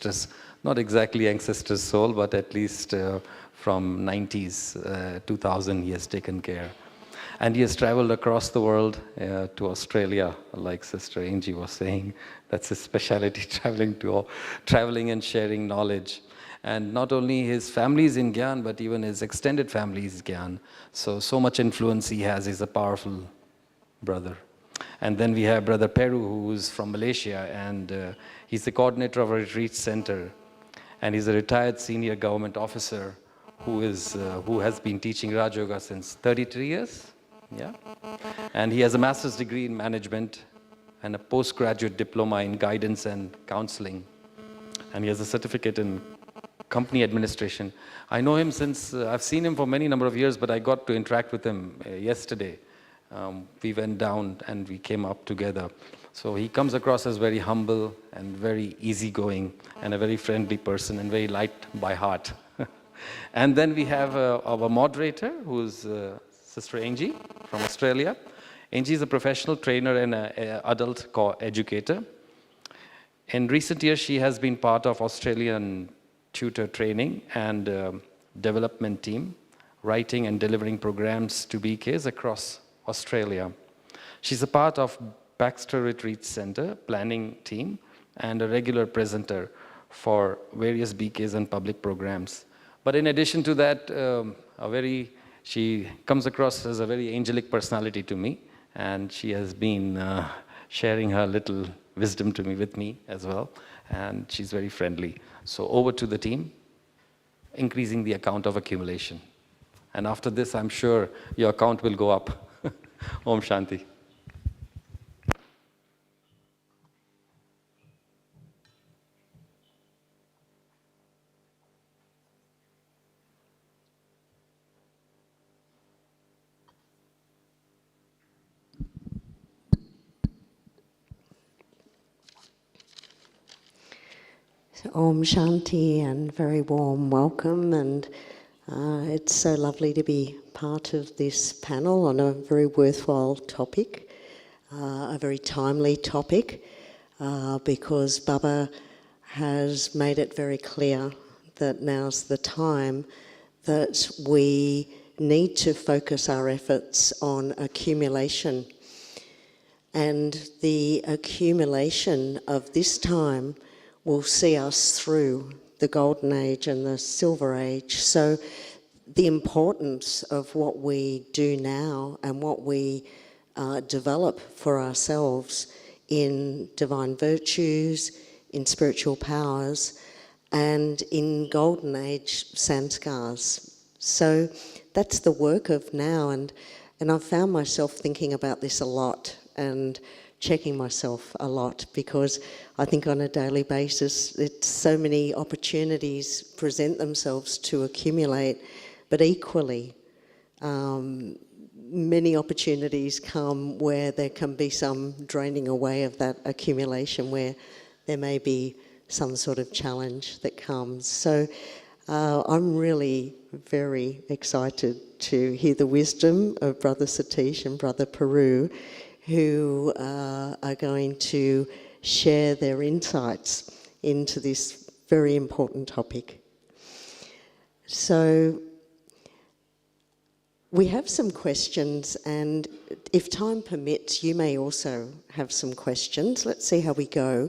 ancestors, not exactly ancestors' soul, but at least from 90s, 2000, he has taken care. And he has traveled across the world to Australia, like Sister Anjie was saying. That's his specialty, traveling and sharing knowledge. And not only his family is in Gyan, but even his extended family is Gyan. So much influence he has. He's a powerful brother. And then we have Brother Peru, who's from Malaysia, and he's the coordinator of a retreat center. And he's a retired senior government officer who has been teaching Raj Yoga since 33 years. Yeah. And he has a master's degree in management and a postgraduate diploma in guidance and counseling. And he has a certificate in company administration. I know him since, I've seen him for many number of years, but I got to interact with him yesterday. We went down and we came up together. So he comes across as very humble and very easygoing and a very friendly person and very light by heart. And then we have our moderator, who's Sister Anjie from Australia. Anjie is a professional trainer and an adult educator. In recent years, she has been part of Australian tutor training and development team, writing and delivering programs to BKs across Australia. She's a part of Baxter Retreat Center planning team and a regular presenter for various BKs and public programs. But in addition to that, she comes across as a very angelic personality to me, and she has been sharing her little wisdom with me as well, and she's very friendly. So over to the team, increasing the account of accumulation. And after this, I'm sure your account will go up. Om Shanti. Om Shanti and very warm welcome, and it's so lovely to be part of this panel on a very worthwhile topic, a very timely topic, because Baba has made it very clear that now's the time that we need to focus our efforts on accumulation. And the accumulation of this time will see us through the golden age and the silver age. So the importance of what we do now and what we develop for ourselves in divine virtues, in spiritual powers, and in golden age sanskars. So that's the work of now, and I've found myself thinking about this a lot and checking myself a lot, because I think on a daily basis it's so many opportunities present themselves to accumulate, but equally many opportunities come where there can be some draining away of that accumulation, where there may be some sort of challenge that comes. So I'm really very excited to hear the wisdom of Brother Satish and Brother Peru, who are going to share their insights into this very important topic. So we have some questions, and if time permits, you may also have some questions. Let's see how we go.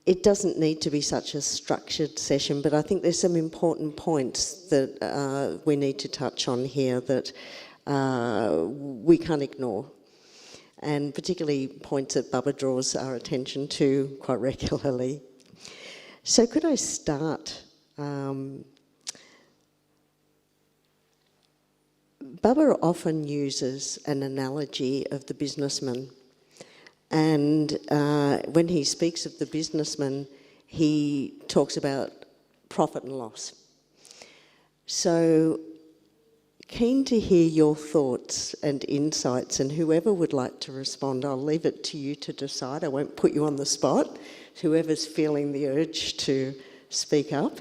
It doesn't need to be such a structured session, but I think there's some important points that we need to touch on here that we can't ignore, and particularly points that Baba draws our attention to quite regularly. So could I start? Baba often uses an analogy of the businessman. And when he speaks of the businessman, he talks about profit and loss. So keen to hear your thoughts and insights, and whoever would like to respond, I'll leave it to you to decide. I won't put you on the spot. Whoever's feeling the urge to speak up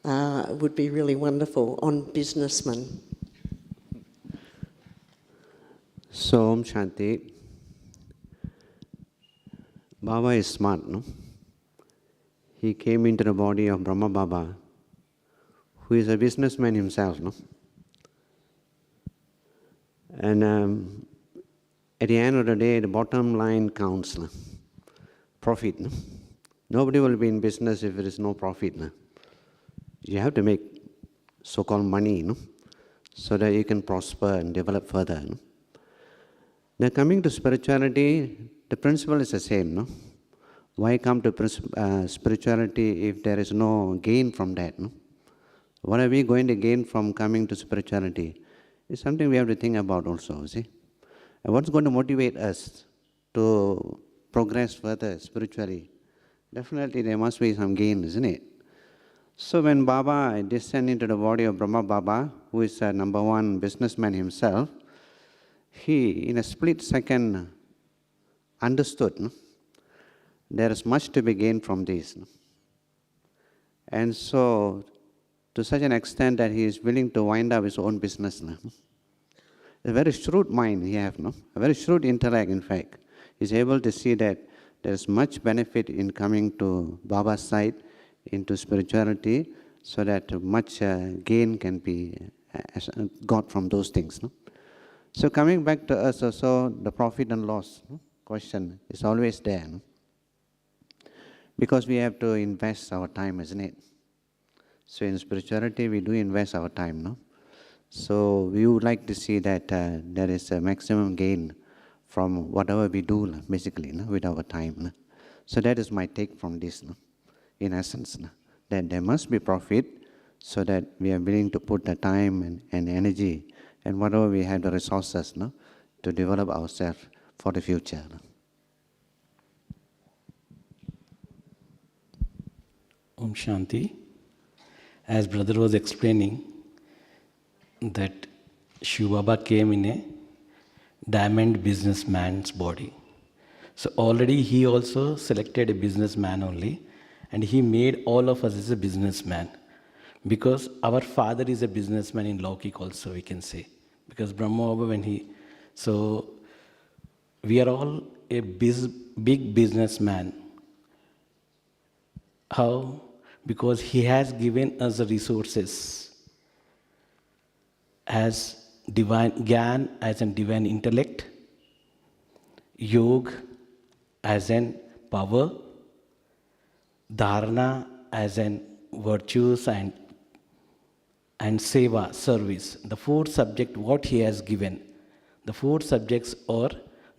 would be really wonderful on businessmen. So, Om Shanti. Baba is smart, no? he came into the body of Brahma Baba, who is a businessman himself, no? And at the end of the day, the bottom line counts, no? Profit. No? Nobody will be in business if there is no profit. No? You have to make so-called money, no? So that you can prosper and develop further. No? Now coming to spirituality, the principle is the same. No? Why come to spirituality if there is no gain from that? No? What are we going to gain from coming to spirituality? It's something we have to think about also, see. And what's going to motivate us to progress further spiritually? Definitely there must be some gain, isn't it? So when Baba descended into the body of Brahma Baba, who is a number one businessman himself, he, in a split second, understood, no? There is much to be gained from this. No? And so, to such an extent that he is willing to wind up his own business. No? A very shrewd mind he has, no? A very shrewd intellect, in fact. He's able to see that there is much benefit in coming to Baba's side, into spirituality, so that much gain can be got from those things. No? So coming back to us also, the profit and loss question is always there. No? Because we have to invest our time, isn't it? So in spirituality, we do invest our time. No? So we would like to see that there is a maximum gain from whatever we do, basically, no? With our time. No? So that is my take from this. No? In essence, that there must be profit so that we are willing to put the time and energy and whatever we have the resources to develop ourselves for the future. Om Shanti. As brother was explaining, that Shiv Baba came in a diamond businessman's body. So already he also selected a businessman only. And he made all of us as a businessman. Because our father is a businessman in Laukik also, we can say. Because Brahma Baba, so we are all a big businessman. How? Because he has given us the resources as divine Gyan, as an divine intellect, Yoga as an power, Dharana as an virtues, and Seva, service. The four subjects what he has given. The four subjects are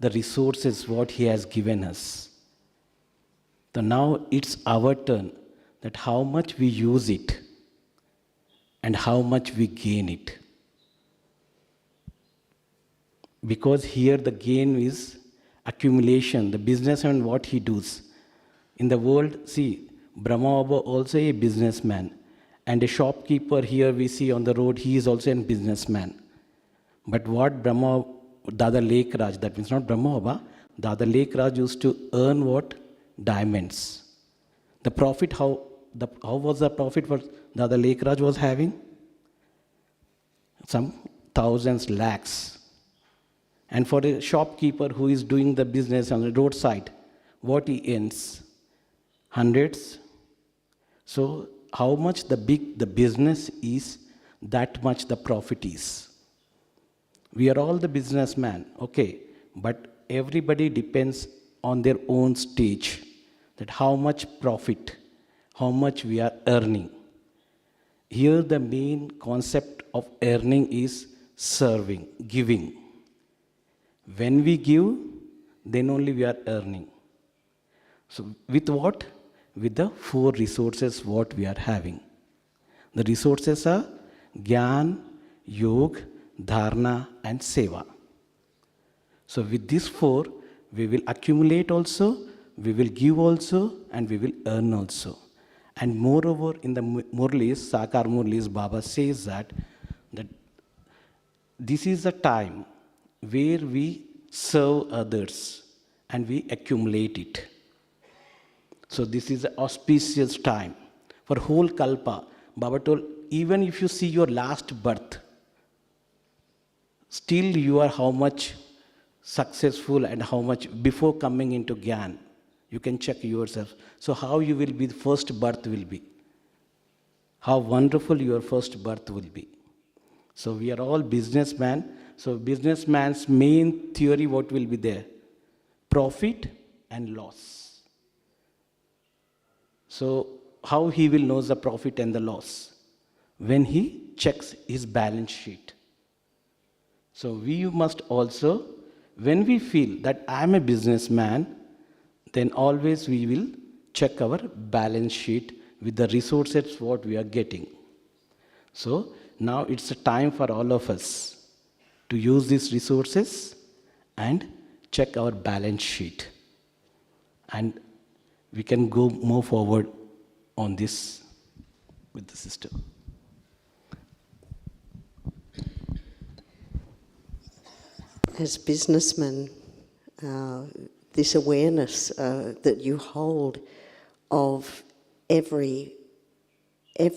the resources what he has given us. So now it's our turn that how much we use it and how much we gain it. Because here the gain is accumulation, the businessman what he does. In the world, see, Brahma Baba also a businessman. And a shopkeeper here we see on the road, he is also a businessman. But what Brahma, Dada Lake Raj, that means not Brahma Baba, Dada Lake Raj used to earn what? Diamonds. The profit, how was the profit for Dada Lake Raj was having? Some thousands, lakhs. And for a shopkeeper who is doing the business on the roadside, what he earns? Hundreds. So how much the big the business is, that much the profit is. We are all the businessmen, okay, but everybody depends on their own stage, that how much profit, how much we are earning. Here the main concept of earning is serving, giving. When we give, then only we are earning. So with what? With the four resources what we are having. The resources are Gyan, Yoga, Dharana and Seva. So with these four, we will accumulate also, we will give also, and we will earn also. And moreover, in the Murlis, Sakar Murlis, Baba says that this is the time where we serve others and we accumulate it. So this is an auspicious time. For whole Kalpa, Baba told, even if you see your last birth, still you are how much successful and how much before coming into Gyan. You can check yourself. So how you will be, the first birth will be. How wonderful your first birth will be. So we are all businessmen. So businessman's main theory, what will be there? Profit and loss. So how he will know the profit and the loss? When he checks his balance sheet. So we must also, when we feel that I am a businessman, then always we will check our balance sheet with the resources what we are getting. So now it's a time for all of us to use these resources and check our balance sheet. And we can go more forward on this with the system. As businessmen, this awareness that you hold of every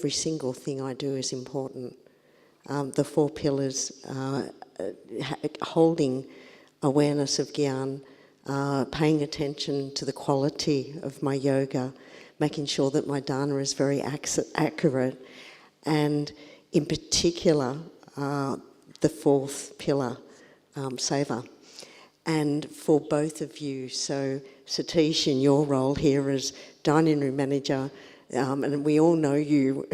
single thing I do is important. The 4 pillars, holding awareness of Gyan, paying attention to the quality of my yoga, making sure that my dana is very accurate, and in particular, the 4th pillar, seva. And for both of you, so Satish, in your role here as dining room manager, and we all know you,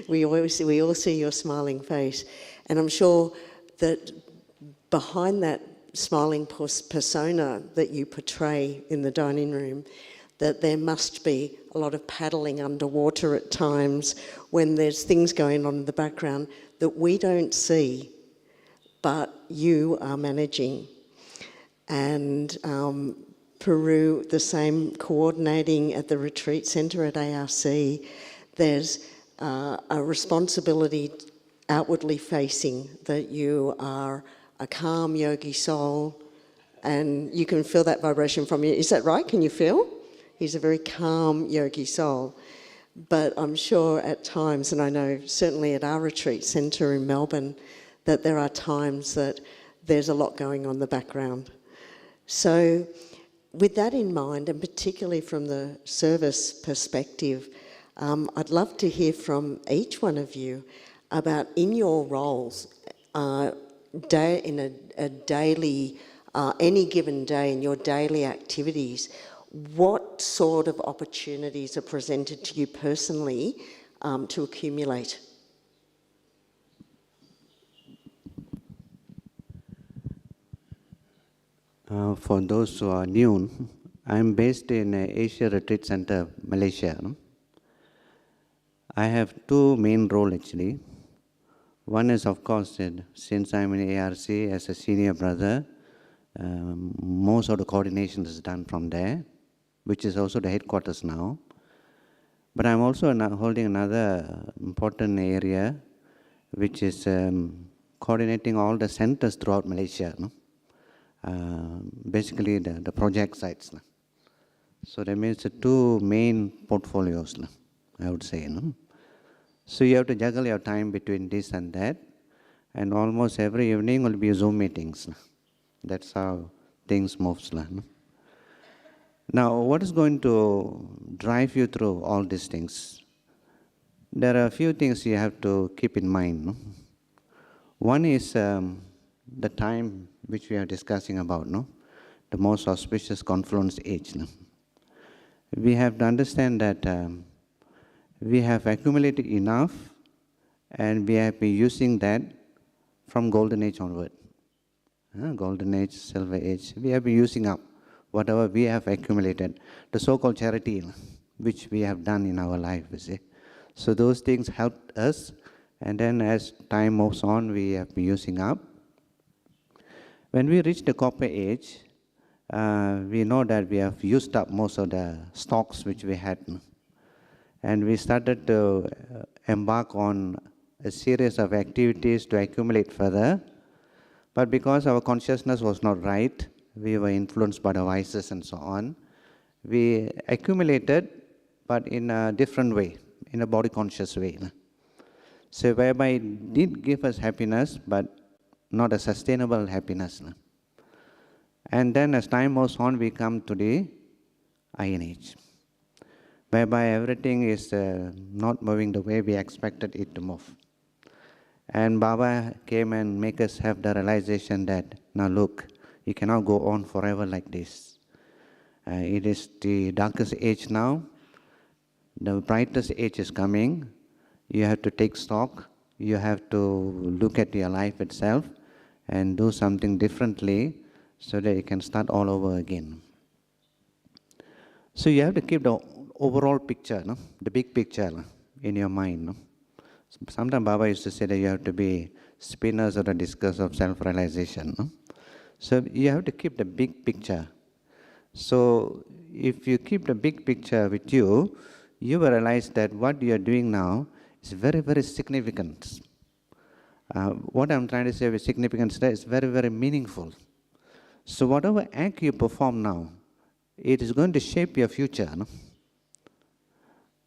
we all see your smiling face, and I'm sure that behind that smiling persona that you portray in the dining room, that there must be a lot of paddling underwater at times when there's things going on in the background that we don't see, but you are managing. And Peru, the same, coordinating at the retreat centre at ARC. There's a responsibility outwardly facing, that you are a calm yogi soul, and you can feel that vibration from you. Is that right? Can you feel? He's a very calm yogi soul. But I'm sure at times, and I know certainly at our retreat centre in Melbourne, that there are times that there's a lot going on in the background. So with that in mind, and particularly from the service perspective, I'd love to hear from each one of you about, in your roles, in a daily, any given day, in your daily activities, what sort of opportunities are presented to you personally to accumulate? For those who are new, I'm based in Asia Retreat Center, Malaysia. I have 2 main roles actually. One is, of course, since I'm in ARC as a senior brother, most of the coordination is done from there, which is also the headquarters now. But I'm also holding another important area, which is coordinating all the centers throughout Malaysia. Basically the project sites. So that means the 2 main portfolios, I would say. So you have to juggle your time between this and that, and almost every evening will be Zoom meetings. That's how things move. Now, what is going to drive you through all these things? There are a few things you have to keep in mind. One is the time which we are discussing about, the most auspicious confluence age. We have to understand that we have accumulated enough, and we have been using that from golden age onward. Golden age, silver age, we have been using up whatever we have accumulated, the so-called charity which we have done in our life, you see. So those things helped us, and then as time moves on, we have been using up. When we reach the copper age, we know that we have used up most of the stocks which we had. And we started to embark on a series of activities to accumulate further. But because our consciousness was not right, we were influenced by the vices and so on, we accumulated, but in a different way, in a body conscious way. So whereby it did give us happiness, but not a sustainable happiness. And then as time moves on, we come to the iron age, whereby everything is not moving the way we expected it to move. And Baba came and make us have the realization that, now look, you cannot go on forever like this. It is the darkest age now. The brightest age is coming. You have to take stock. You have to look at your life itself and do something differently so that you can start all over again. So you have to keep the overall picture, no? The big picture in your mind. No? Sometimes Baba used to say that you have to be spinners or the discuss of self-realization. No? So you have to keep the big picture. So if you keep the big picture with you, you will realize that what you are doing now is very, very significant. What I'm trying to say with significance there is very, very meaningful. So whatever act you perform now, it is going to shape your future. No?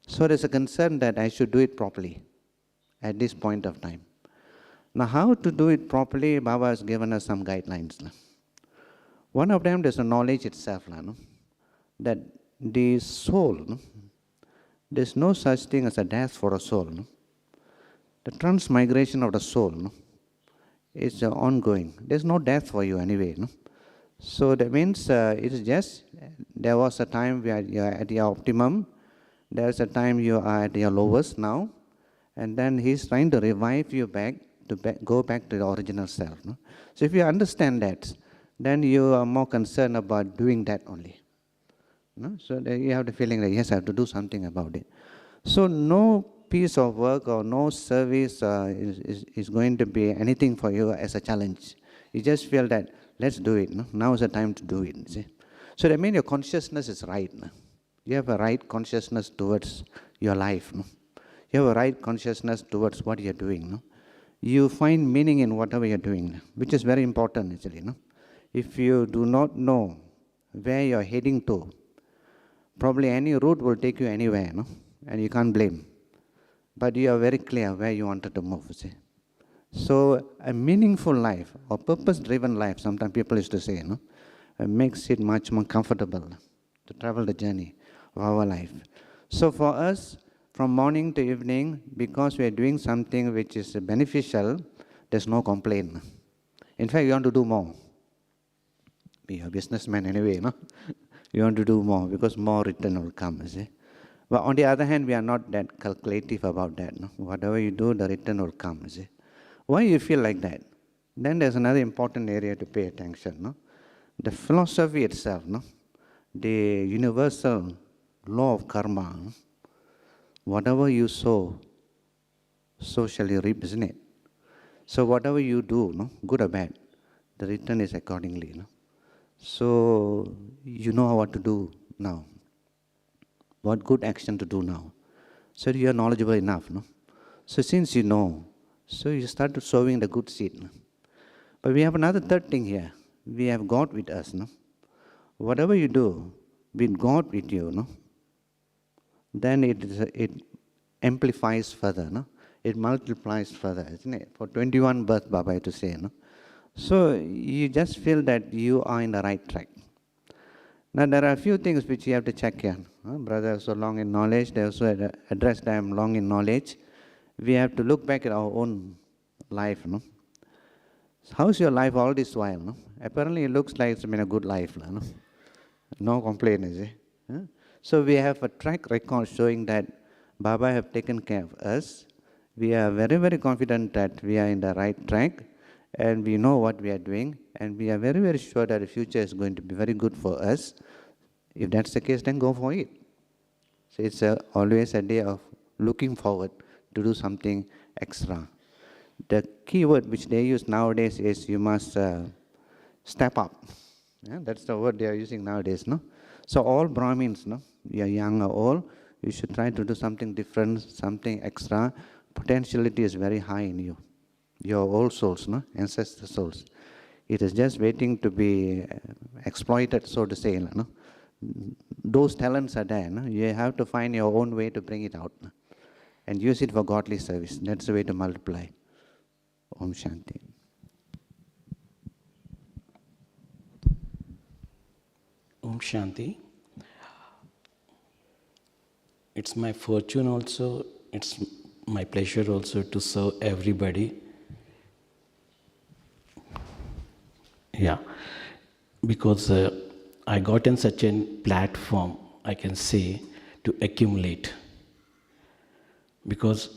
So there's a concern that I should do it properly at this point of time. Now how to do it properly, Baba has given us some guidelines. No? One of them is the knowledge itself, no? That the soul, no? There's no such thing as a death for a soul. No? The transmigration of the soul, no? Is ongoing. There's no death for you anyway. No? So that means it is just, there was a time where you are at your optimum, there's a time you are at your lowest now, and then he's trying to revive you back to go back to the original self. No? So if you understand that, then you are more concerned about doing that only. No? So you have the feeling that, yes, I have to do something about it. So no piece of work or no service is going to be anything for you as a challenge. You just feel that, let's do it. No? Now is the time to do it. See? So that means your consciousness is right. No? You have a right consciousness towards your life. No? You have a right consciousness towards what you're doing. No? You find meaning in whatever you're doing, which is very important actually. No? If you do not know where you're heading to, probably any route will take you anywhere, no? And you can't blame. But you are very clear where you wanted to move. See? So a meaningful life or purpose-driven life, sometimes people used to say, no? Makes it much more comfortable to travel the journey of our life. So for us, from morning to evening, because we are doing something which is beneficial, there's no complaint. In fact, you want to do more. Be a businessman anyway, no? You want to do more because more return will come, you see. But on the other hand, we are not that calculative about that. No? Whatever you do, the return will come, you see. Why you feel like that? Then there's another important area to pay attention. No? The philosophy itself, no? The universal law of karma, no? Whatever you sow, so shall you reap, isn't it? So whatever you do, no? Good or bad, the return is accordingly. No? So you know what to do now. What good action to do now. So you are knowledgeable enough. No? So since you know, so you start sowing the good seed. No? But we have another third thing here. We have God with us. No? Whatever you do with God with you, no? Then it amplifies further. No? It multiplies further, isn't it? For 21 births, Baba had to say. No? So you just feel that you are in the right track. Now there are a few things which you have to check here. Brother so long in knowledge, they also addressed I am long in knowledge. We have to look back at our own life. No? How's your life all this while? No? Apparently it looks like it's been a good life. No, no complaint, is it? So we have a track record showing that Baba have taken care of us. We are very, very confident that we are in the right track and we know what we are doing and we are very, very sure that the future is going to be very good for us. If that's the case, then go for it. So it's always a day of looking forward to do something extra. The key word which they use nowadays is you must step up. Yeah, that's the word they are using nowadays. No? So all Brahmins, no? You are young or old, you should try to do something different, something extra. Potentiality is very high in you. Your old souls, no? Ancestor souls. It is just waiting to be exploited, so to say. No? Those talents are there. No? You have to find your own way to bring it out. No? And use it for godly service. That's the way to multiply. Om Shanti. Om Shanti. it's my fortune also, it's my pleasure also to serve everybody. Yeah, because I got in such a platform, I can say, to accumulate. Because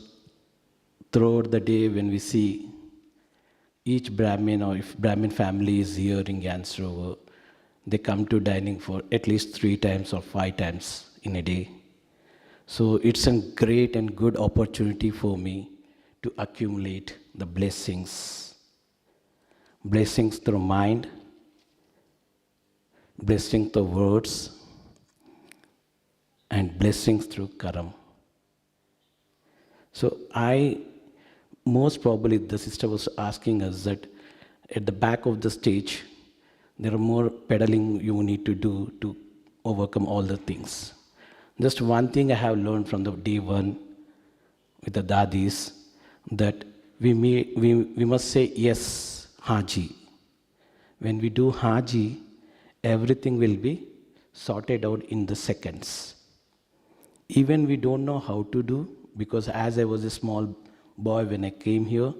throughout the day when we see each Brahmin, or if Brahmin family is here in Gyan Sarovar, they come to dining for at least 3 times or 5 times in a day. So it's a great and good opportunity for me to accumulate the blessings. Blessings through mind, blessings through words, and blessings through karam. So most probably the sister was asking us that at the back of the stage, there are more pedaling you need to do to overcome all the things. Just one thing I have learned from the day one with the dadis, that we must say yes, Haji. When we do Haji, everything will be sorted out in the seconds. Even we don't know how to do, because as I was a small boy when I came here,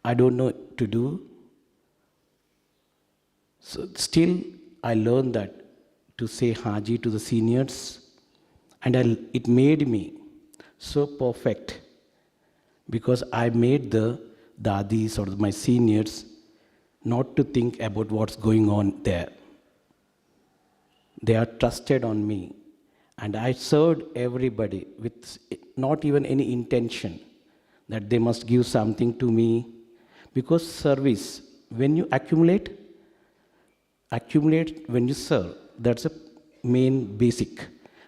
I don't know to do. So still I learned that to say Haji to the seniors, and it made me so perfect, because I made the dadis or my seniors not to think about what's going on there. They are trusted on me, and I served everybody with not even any intention that they must give something to me. Because service, when you accumulate when you serve, that's a main basic.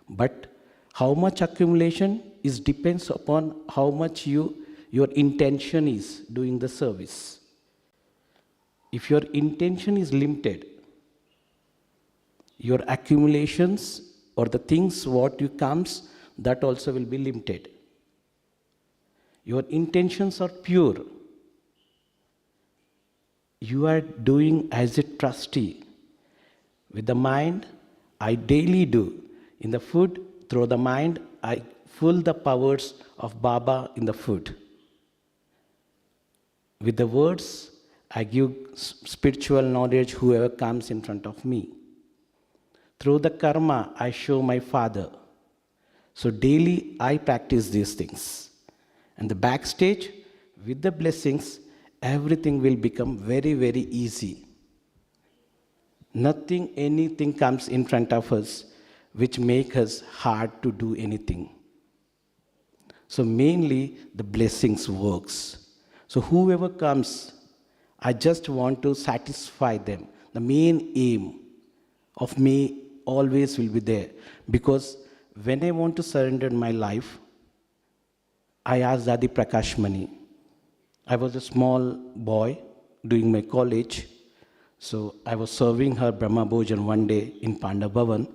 But how much accumulation is depends upon how much your intention is doing the service. If your intention is limited, your accumulations or the things what you comes, that also will be limited. Your intentions are pure. You are doing as a trustee. With the mind, I daily do. In the food, through the mind, I fill the powers of Baba in the food. With the words, I give spiritual knowledge whoever comes in front of me. Through the karma, I show my father. So daily, I practice these things. And the backstage, with the blessings, everything will become very, very easy. Anything comes in front of us which make us hard to do anything. So mainly, the blessings works. So whoever comes, I just want to satisfy them. The main aim of me always will be there. Because when I want to surrender my life, I asked Dadi Prakashmani. I was a small boy doing my college. So I was serving her Brahma Bhojan one day in Panda Bhavan.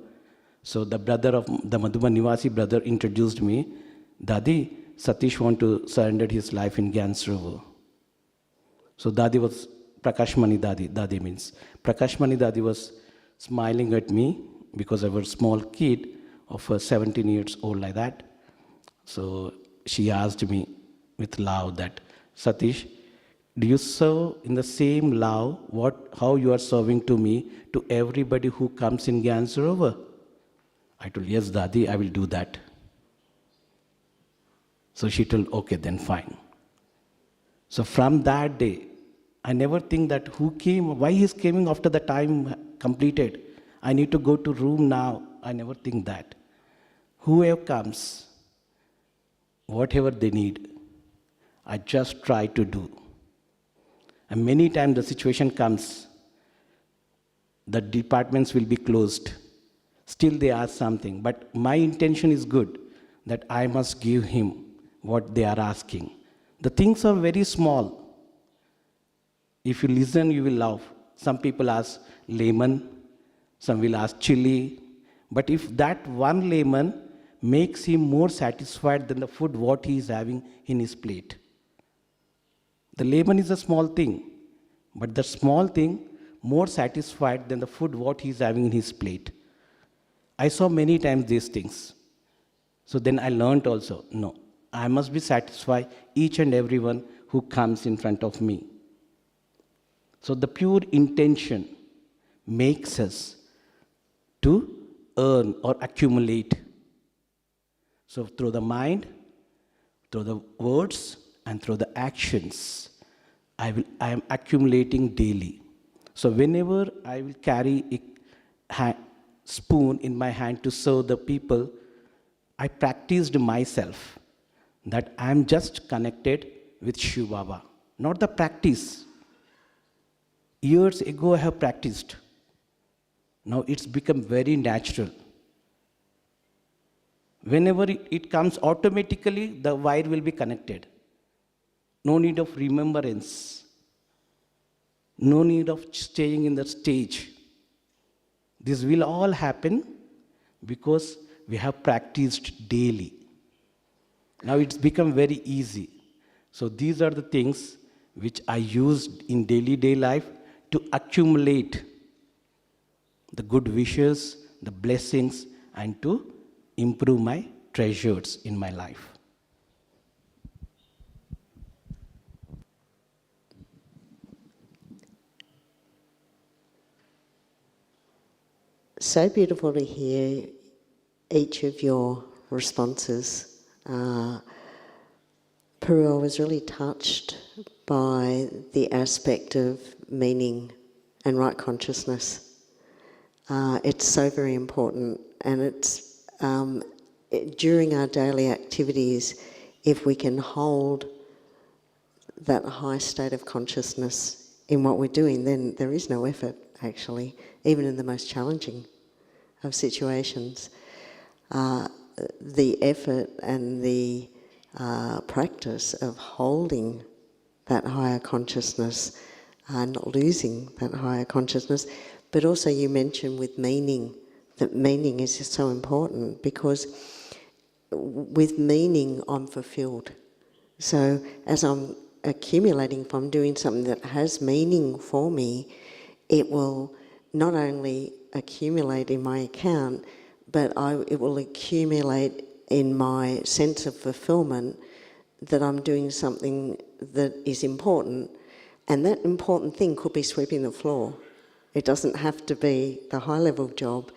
So the brother of the Madhuban Nivasi brother introduced me. Dadi, Satish want to surrender his life in Gyan Sarovar. So Dadi was Prakashmani Dadi. Dadi means Prakashmani Dadi was smiling at me because I was a small kid of 17 years old like that. So she asked me with love that, Satish, do you serve in the same love how you are serving to me, to everybody who comes in Gyan Sarovar? I told, yes, Dadi, I will do that. So she told, okay, then fine. So from that day, I never think that who came, why he is coming after the time completed. I need to go to room now. I never think that. Whoever comes, whatever they need, I just try to do. And many times the situation comes, the departments will be closed. Still they ask something, but my intention is good, that I must give him what they are asking. The things are very small. If you listen, you will laugh. Some people ask lemon, some will ask chili. But if that one lemon makes him more satisfied than the food what he is having in his plate. The lemon is a small thing, but the small thing more satisfied than the food what he is having in his plate. I saw many times these things. So then I learned also, no, I must be satisfied each and everyone who comes in front of me. So the pure intention makes us to earn or accumulate. So through the mind, through the words, and through the actions, I am accumulating daily. So whenever I will carry a spoon in my hand to serve the people, I practiced myself that I am just connected with Shiv Baba. Not the practice. Years ago I have practiced. Now it's become very natural. Whenever it comes automatically, the wire will be connected. No need of remembrance. No need of staying in the stage. This will all happen because we have practiced daily. Now it's become very easy. So these are the things which I used in day life to accumulate the good wishes, the blessings, and to improve my treasures in my life. So beautiful to hear each of your responses. Peru, I was really touched by the aspect of meaning and right consciousness. It's so very important, and it's during our daily activities, if we can hold that high state of consciousness in what we're doing, then there is no effort, actually, even in the most challenging of situations. The effort and the practice of holding that higher consciousness, not losing that higher consciousness, but also you mentioned with meaning, that meaning is just so important, because with meaning I'm fulfilled. So as I'm accumulating, if I'm doing something that has meaning for me, it will not only accumulate in my account, but it will accumulate in my sense of fulfillment that I'm doing something that is important. And that important thing could be sweeping the floor. It doesn't have to be the high-level job.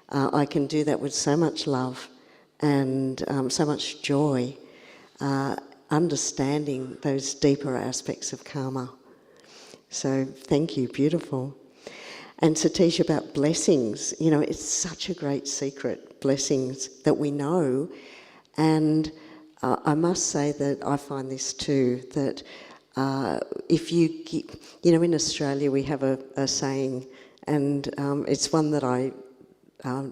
I can do that with so much love and so much joy, understanding those deeper aspects of karma. So thank you, beautiful. And Satish, about blessings, you know, it's such a great secret, blessings that we know. And I must say that I find this too, that if you keep, you know, in Australia we have a saying, and it's one that I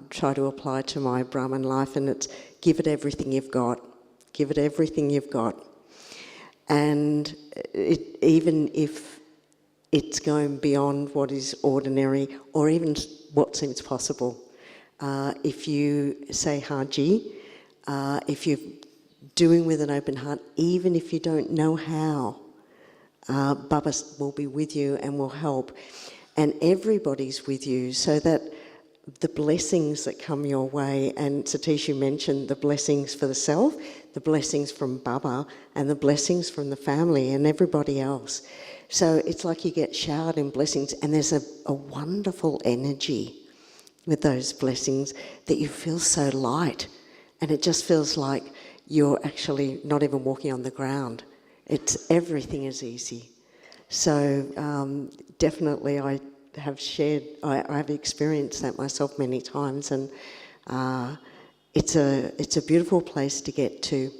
try to apply to my Brahman life, and it's give it everything you've got. Give it everything you've got. And even if it's going beyond what is ordinary or even what seems possible. If you say Haji, if you're doing with an open heart, even if you don't know how, Baba will be with you and will help. And everybody's with you, so that the blessings that come your way, and Satish, you mentioned the blessings for the self, the blessings from Baba, and the blessings from the family and everybody else. So it's like you get showered in blessings, and there's a wonderful energy with those blessings that you feel so light, and it just feels like you're actually not even walking on the ground. Everything is easy. So definitely I have experienced that myself many times, and it's a beautiful place to get to.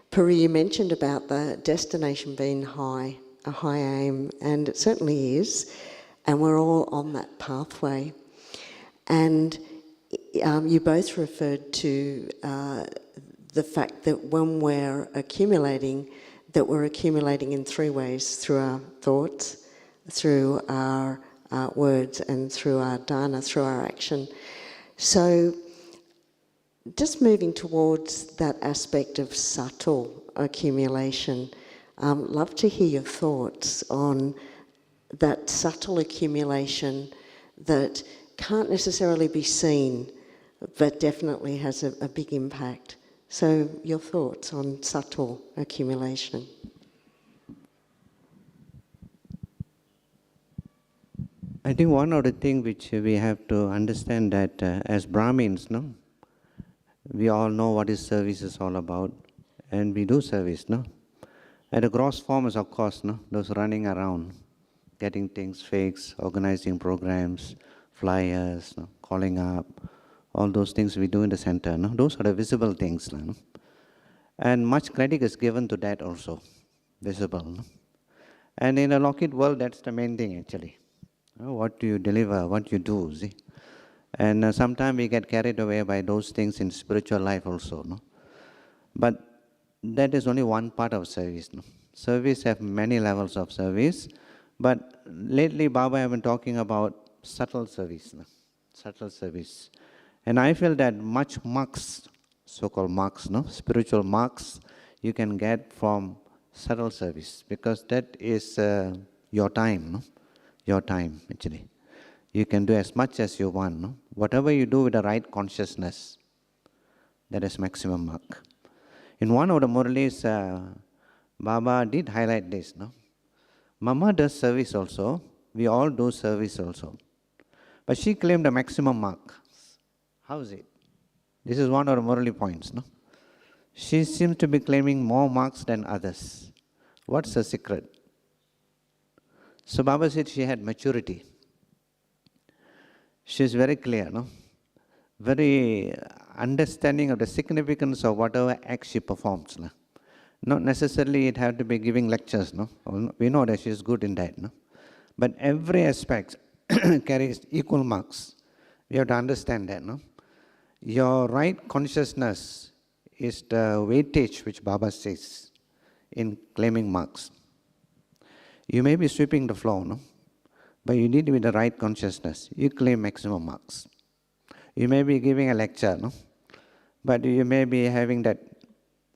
Peru, you mentioned about the destination being high, a high aim, and it certainly is, and we're all on that pathway. And you both referred to the fact that when we're accumulating, that we're accumulating in three ways: through our thoughts, through our words, and through our dana, through our action. So just moving towards that aspect of subtle accumulation, love to hear your thoughts on that subtle accumulation that can't necessarily be seen, but definitely has a big impact. So your thoughts on subtle accumulation? I think one of the things which we have to understand that as Brahmins, no, we all know what is service is all about, and we do service, no. At the gross form is, of course, no, those running around, getting things fixed, organizing programs, flyers, no, calling up, all those things we do in the center, no. Those are the visible things, no. And much credit is given to that also, visible, no. And in a Lockheed world, that's the main thing actually. What you deliver, what you do, see. And sometimes we get carried away by those things in spiritual life also, no. But that is only one part of service, no. Service have many levels of service, but lately Baba have been talking about subtle service, no. Subtle service. And I feel that much marks, so-called marks, no, spiritual marks, you can get from subtle service, because that is your time, no. Your time, actually. You can do as much as you want, no? Whatever you do with the right consciousness, that is maximum mark. In one of the Muralis, Baba did highlight this, no? Mama does service also, we all do service also. But she claimed the maximum mark. How is it? This is one of the Murali points, no? She seems to be claiming more marks than others. What's the secret? So Baba said she had maturity. She's very clear, no? Very understanding of the significance of whatever act she performs. No? Not necessarily it had to be giving lectures, no? We know that she's good in that, no? But every aspect carries equal marks. We have to understand that, no? Your right consciousness is the weightage which Baba says in claiming marks. You may be sweeping the floor, no? But you need with the right consciousness. You claim maximum marks. You may be giving a lecture, no? But you may be having that,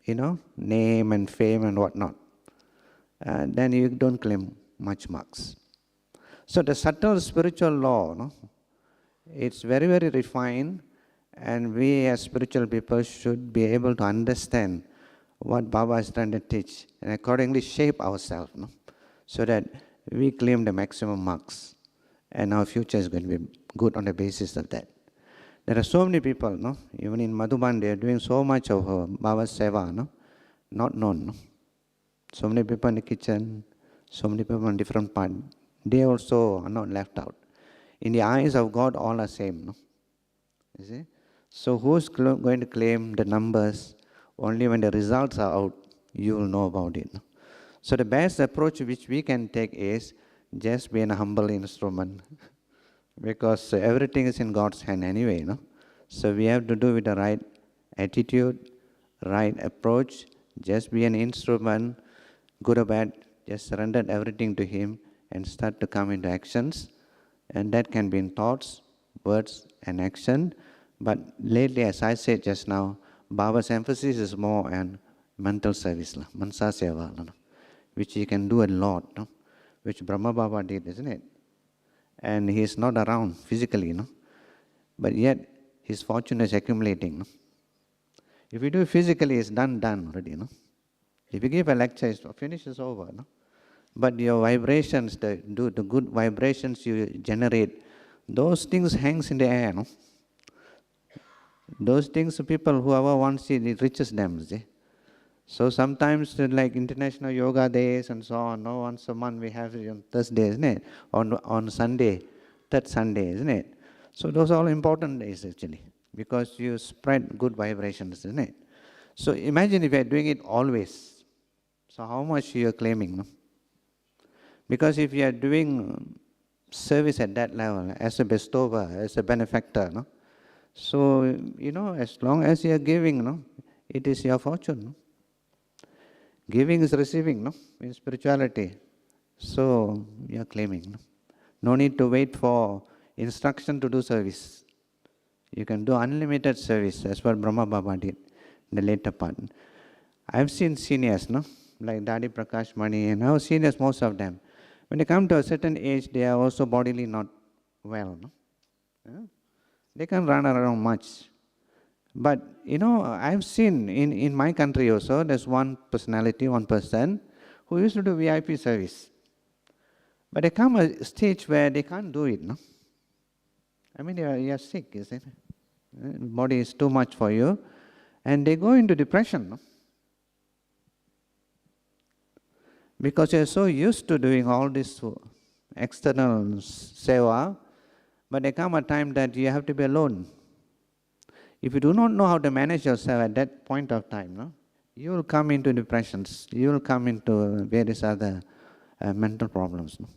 name and fame and whatnot. Then you don't claim much marks. So the subtle spiritual law, no? It's very, very refined, and we as spiritual people should be able to understand what Baba is trying to teach and accordingly shape ourselves, no? So that we claim the maximum marks, and our future is going to be good on the basis of that. There are so many people, no? Even in Madhuban, they are doing so much of Baba's seva, no? Not known, no? So many people in the kitchen, so many people on different parts. They also are not left out. In the eyes of God, all are same, no? You see? So who's going to claim the numbers? Only when the results are out, you will know about it, no? So the best approach which we can take is just be a humble instrument, because everything is in God's hand anyway, no? So we have to do with the right attitude, right approach, just be an instrument, good or bad, just surrender everything to Him and start to come into actions. And that can be in thoughts, words, and action. But lately, as I said just now, Baba's emphasis is more on mental service, mansa seva, no? Which he can do a lot, no? Which Brahma Baba did, isn't it? And he is not around physically, no? But yet his fortune is accumulating, no? If you do it physically, it's done already, no? If you give a lecture, it's finished, it's over, no? But your vibrations, the good vibrations you generate, those things hangs in the air, no? Those things, people, whoever wants it, it reaches them, see? So sometimes, like International Yoga Days and so on, no, once a month we have it on Thursday, isn't it? On Sunday, third Sunday, isn't it? So those are all important days actually, because you spread good vibrations, isn't it? So imagine if you are doing it always. So how much you are claiming, no? Because if you are doing service at that level, as a bestower, as a benefactor, no? So, as long as you are giving, no, it is your fortune, no? Giving is receiving, no? In spirituality. So, you are claiming, no? No need to wait for instruction to do service. You can do unlimited service. That's what Brahma Baba did in the later part. I've seen seniors, no? Like Dadi Prakash Mani, and our seniors, most of them. When they come to a certain age, they are also bodily not well, no? Yeah? They can't run around much. But, I've seen in my country also, there's one personality, one person, who used to do VIP service. But there come a stage where they can't do it, no? I mean, you're sick, isn't it? Body is too much for you. And they go into depression, no? Because you're so used to doing all this external seva, but there come a time that you have to be alone. If you do not know how to manage yourself at that point of time, no, you will come into depressions, you will come into various other mental problems. No?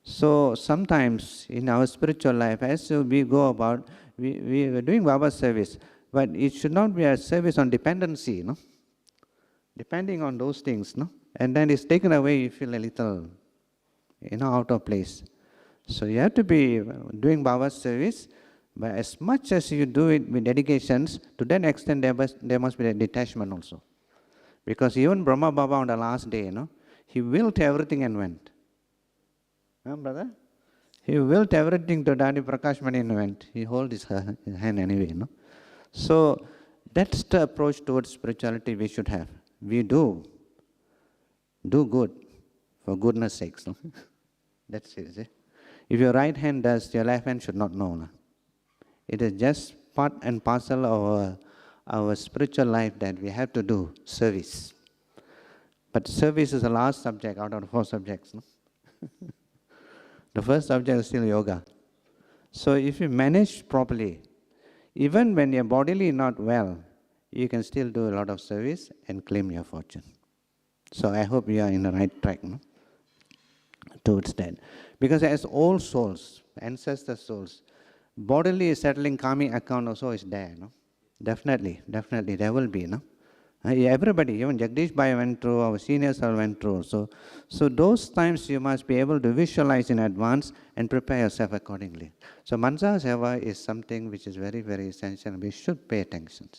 So sometimes in our spiritual life, as we go about, we are doing Baba's service, but it should not be a service on dependency, no? Depending on those things, no? And then it's taken away, you feel a little, out of place. So you have to be doing Baba's service, but as much as you do it with dedications, to that extent there must be a detachment also. Because even Brahma Baba on the last day, he willed everything and went. Brother? He willed everything to Daddy Prakash Mani and went. He held his hand anyway. So that's the approach towards spirituality we should have. We do good for goodness sakes. No? That's it. See? If your right hand does, your left hand should not know. No? It is just part and parcel of our spiritual life that we have to do service. But service is the last subject out of the 4 subjects. No? The first subject is still yoga. So if you manage properly, even when you're bodily not well, you can still do a lot of service and claim your fortune. So I hope you are in the right track, no? Towards that. Because as all souls, ancestor souls, bodily settling karmic account also is there, no? Definitely, there will be, no? Everybody, even Jagdish Bhai went through, our seniors all went through. So those times you must be able to visualize in advance and prepare yourself accordingly. So Mansa Seva is something which is very, very essential. We should pay attention.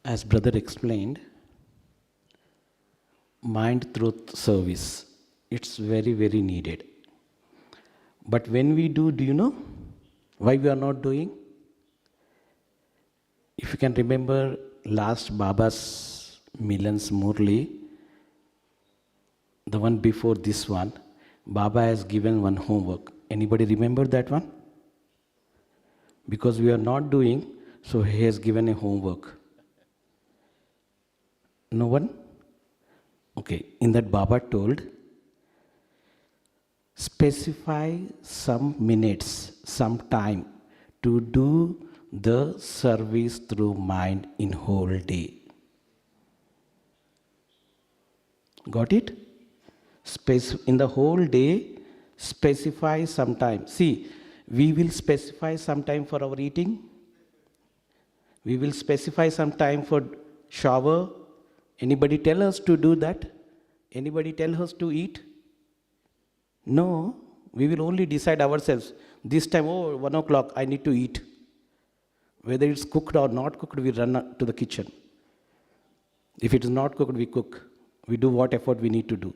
As brother explained, mind truth service, it's very, very needed. But when we do you know why we are not doing? If you can remember last Baba's Milan's Murli, the one before this one, Baba has given one homework. Anybody remember that one? Because we are not doing, so he has given a homework. No one? Okay, in that Baba told, specify some minutes, some time to do the service through mind in whole day. Got it? In the whole day, specify some time. See, we will specify some time for our eating. We will specify some time for shower. Anybody tell us to do that? Anybody tell us to eat? No, we will only decide ourselves. This time, 1 o'clock, I need to eat. Whether it's cooked or not cooked, we run to the kitchen. If it is not cooked, we cook. We do what effort we need to do.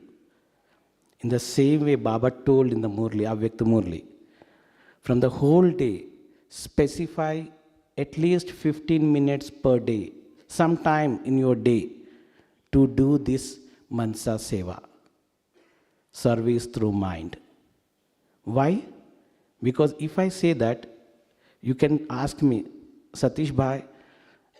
In the same way Baba told in the Murli, Avyakta Murli, from the whole day, specify at least 15 minutes per day, some time in your day, to do this Mansa Seva, service through mind. Why? Because if I say that, you can ask me, Satish Bhai,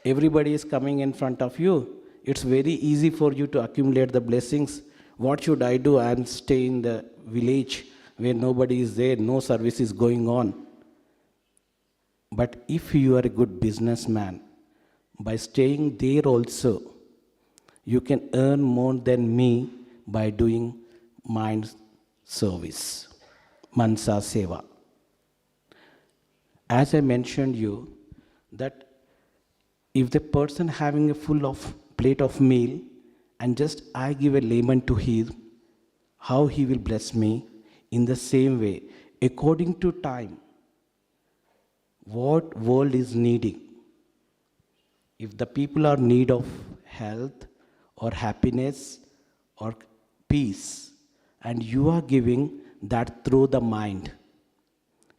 everybody is coming in front of you. It's very easy for you to accumulate the blessings. What should I do? I'm staying in the village where nobody is there, no service is going on. But if you are a good businessman, by staying there also, you can earn more than me by doing mind service, Mansa Seva. As I mentioned you, that if the person having a full of plate of meal and just I give a lemon to him, how he will bless me? In the same way, according to time, what world is needing. If the people are in need of health or happiness or peace, and you are giving that through the mind,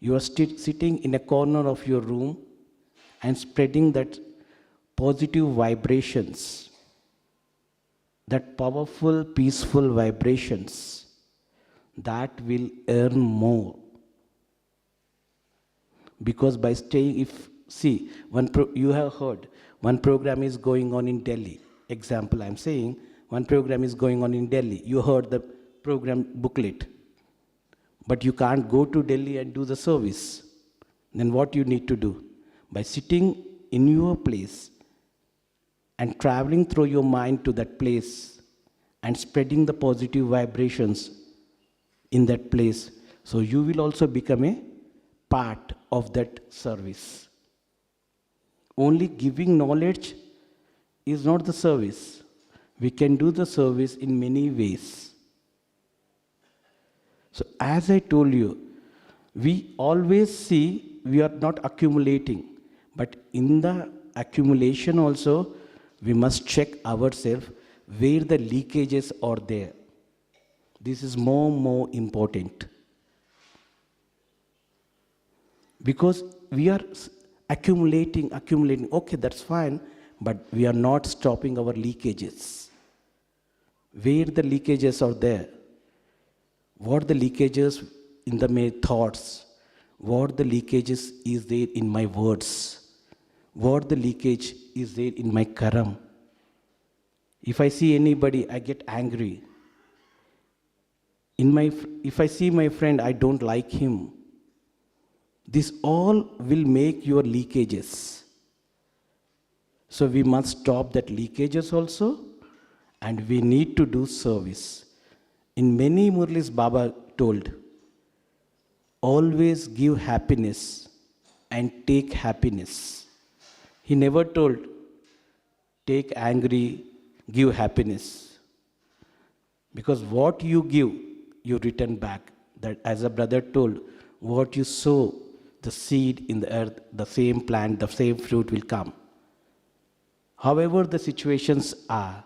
You are sitting in a corner of your room and spreading that positive vibrations, that powerful, peaceful vibrations that will earn more. Because by staying, you have heard, one program is going on in Delhi. Example, I'm saying, one program is going on in Delhi. You heard the program booklet. But you can't go to Delhi and do the service. Then what you need to do? By sitting in your place and traveling through your mind to that place and spreading the positive vibrations in that place, so you will also become a part of that service. Only giving knowledge is not the service. We can do the service in many ways. So as I told you, we always see we are not accumulating, but in the accumulation also, we must check ourselves where the leakages are there. This is more important. Because we are accumulating, okay, that's fine, but we are not stopping our leakages. Where the leakages are there? What the leakages in my thoughts? What the leakages is there in my words? What the leakage is there in my karam? If I see anybody, I get angry. If I see my friend, I don't like him. This all will make your leakages. So we must stop that leakages also, and we need to do service. In many Murlis, Baba told, always give happiness and take happiness. He never told, take angry, give happiness. Because what you give, you return back. That, as a brother told, what you sow, the seed in the earth, the same plant, the same fruit will come. However the situations are,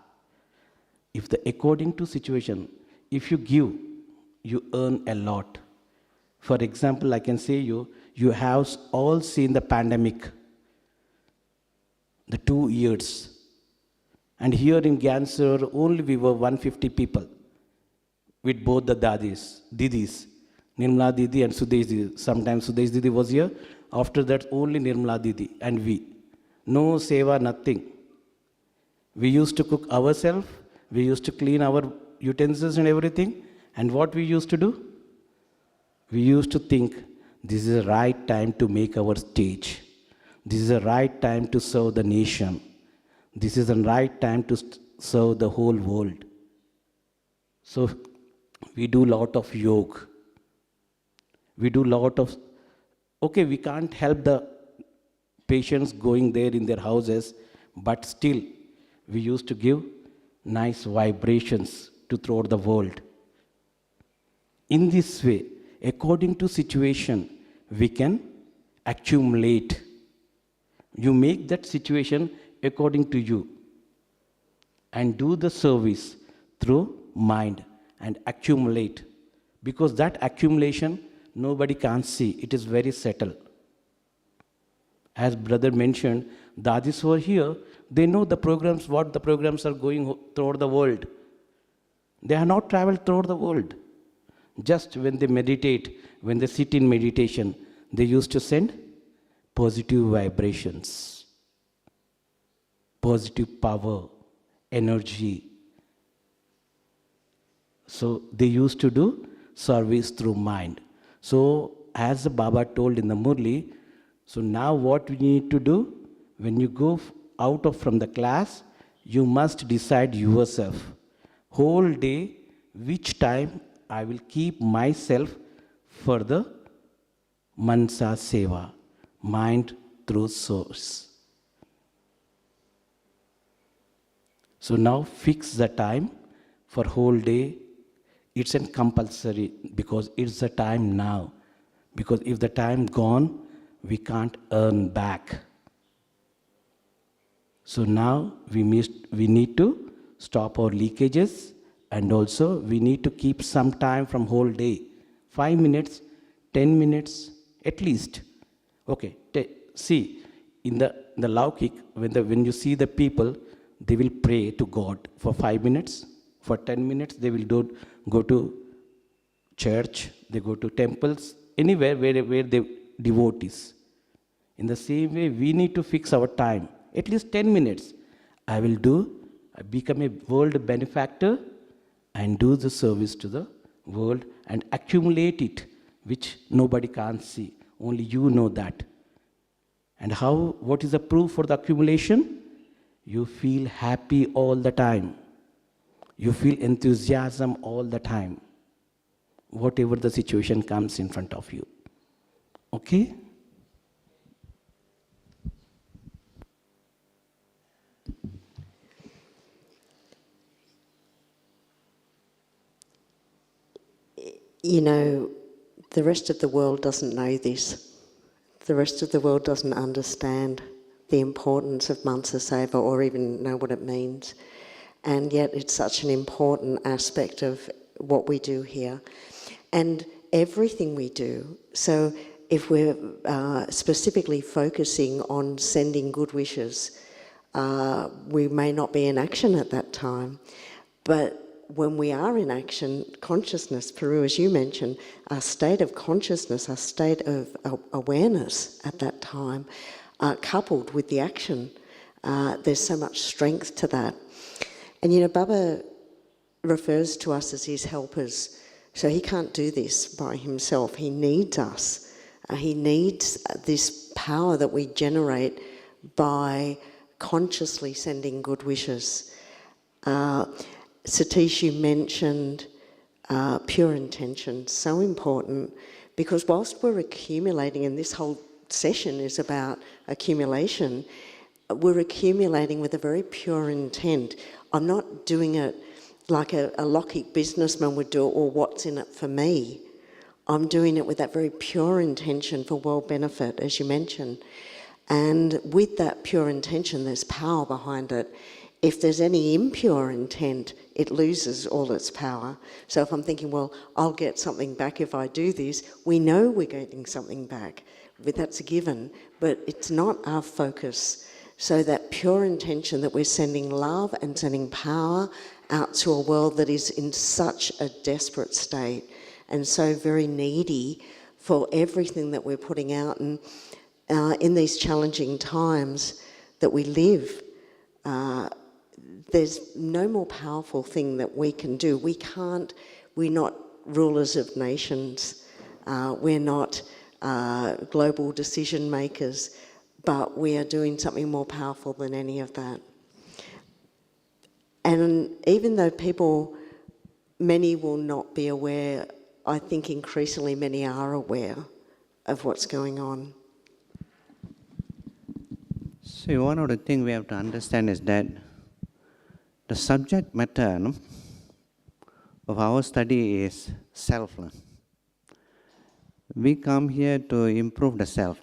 according to situation, if you give, you earn a lot. For example, I can say you have all seen the pandemic, the 2 years. And here in Gyan, sir, only we were 150 people with both the didis, Nirmala Didi and Sudesh Didi. Sometimes Sudesh Didi was here. After that, only Nirmala Didi and we. No seva, nothing. We used to cook ourselves. We used to clean our utensils and everything. And what we used to do? We used to think, this is the right time to make our stage. This is the right time to serve the nation. This is the right time to serve the whole world. So we do a lot of yoga. We do a lot of, okay, we can't help the patients going there in their houses, but still we used to give nice vibrations to throughout the world. In this way, according to situation, we can accumulate. You make that situation according to you and do the service through mind and accumulate. Because that accumulation, nobody can see. It is very subtle. As brother mentioned, Dadis were here. They know the programs, what the programs are going throughout the world. They have not traveled throughout the world. Just when they meditate, when they sit in meditation, they used to send positive vibrations, positive power, energy. So they used to do service through mind. So as the Baba told in the Murli, so now what we need to do, when you go out from the class, you must decide yourself, whole day, which time I will keep myself for the Mansa Seva, mind through source. So now fix the time for whole day. It's a compulsory because it's the time now. Because if the time gone, we can't earn back. So now we need to stop our leakages, and also we need to keep some time from whole day. 5 minutes, 10 minutes, At least, okay, see, in the Laukik, when you see the people, they will pray to God for 5 minutes, for 10 minutes, they will go to church, they go to temples, anywhere where they devotees. In the same way, we need to fix our time, at least 10 minutes. I become a world benefactor and do the service to the world and accumulate it, which nobody can see. Only you know that. And what is the proof for the accumulation? You feel happy all the time. You feel enthusiasm all the time. Whatever the situation comes in front of you. Okay? You know, the rest of the world doesn't know this. The rest of the world doesn't understand the importance of Mansa Seva or even know what it means. And yet it's such an important aspect of what we do here. And everything we do, so if we're specifically focusing on sending good wishes, we may not be in action at that time. But when we are in action, consciousness, Peru, as you mentioned, our state of consciousness, our state of awareness at that time, coupled with the action, there's so much strength to that. And you know, Baba refers to us as his helpers, so he can't do this by himself. He needs us. He needs this power that we generate by consciously sending good wishes. Satish, you mentioned pure intention, so important, because whilst we're accumulating, and this whole session is about accumulation, we're accumulating with a very pure intent. I'm not doing it like a Lockheed businessman would do it, or what's in it for me. I'm doing it with that very pure intention for world benefit, as you mentioned. And with that pure intention, there's power behind it. If there's any impure intent, it loses all its power. So if I'm thinking, well, I'll get something back if I do this, we know we're getting something back. But that's a given, but it's not our focus. So that pure intention that we're sending love and sending power out to a world that is in such a desperate state and so very needy for everything that we're putting out. And in these challenging times that we live, there's no more powerful thing that we can do. We're not rulers of nations, we're not global decision makers, but we are doing something more powerful than any of that. And even though many will not be aware, I think increasingly many are aware of what's going on. See, one of the things we have to understand is that the subject matter of our study is self. We come here to improve the self.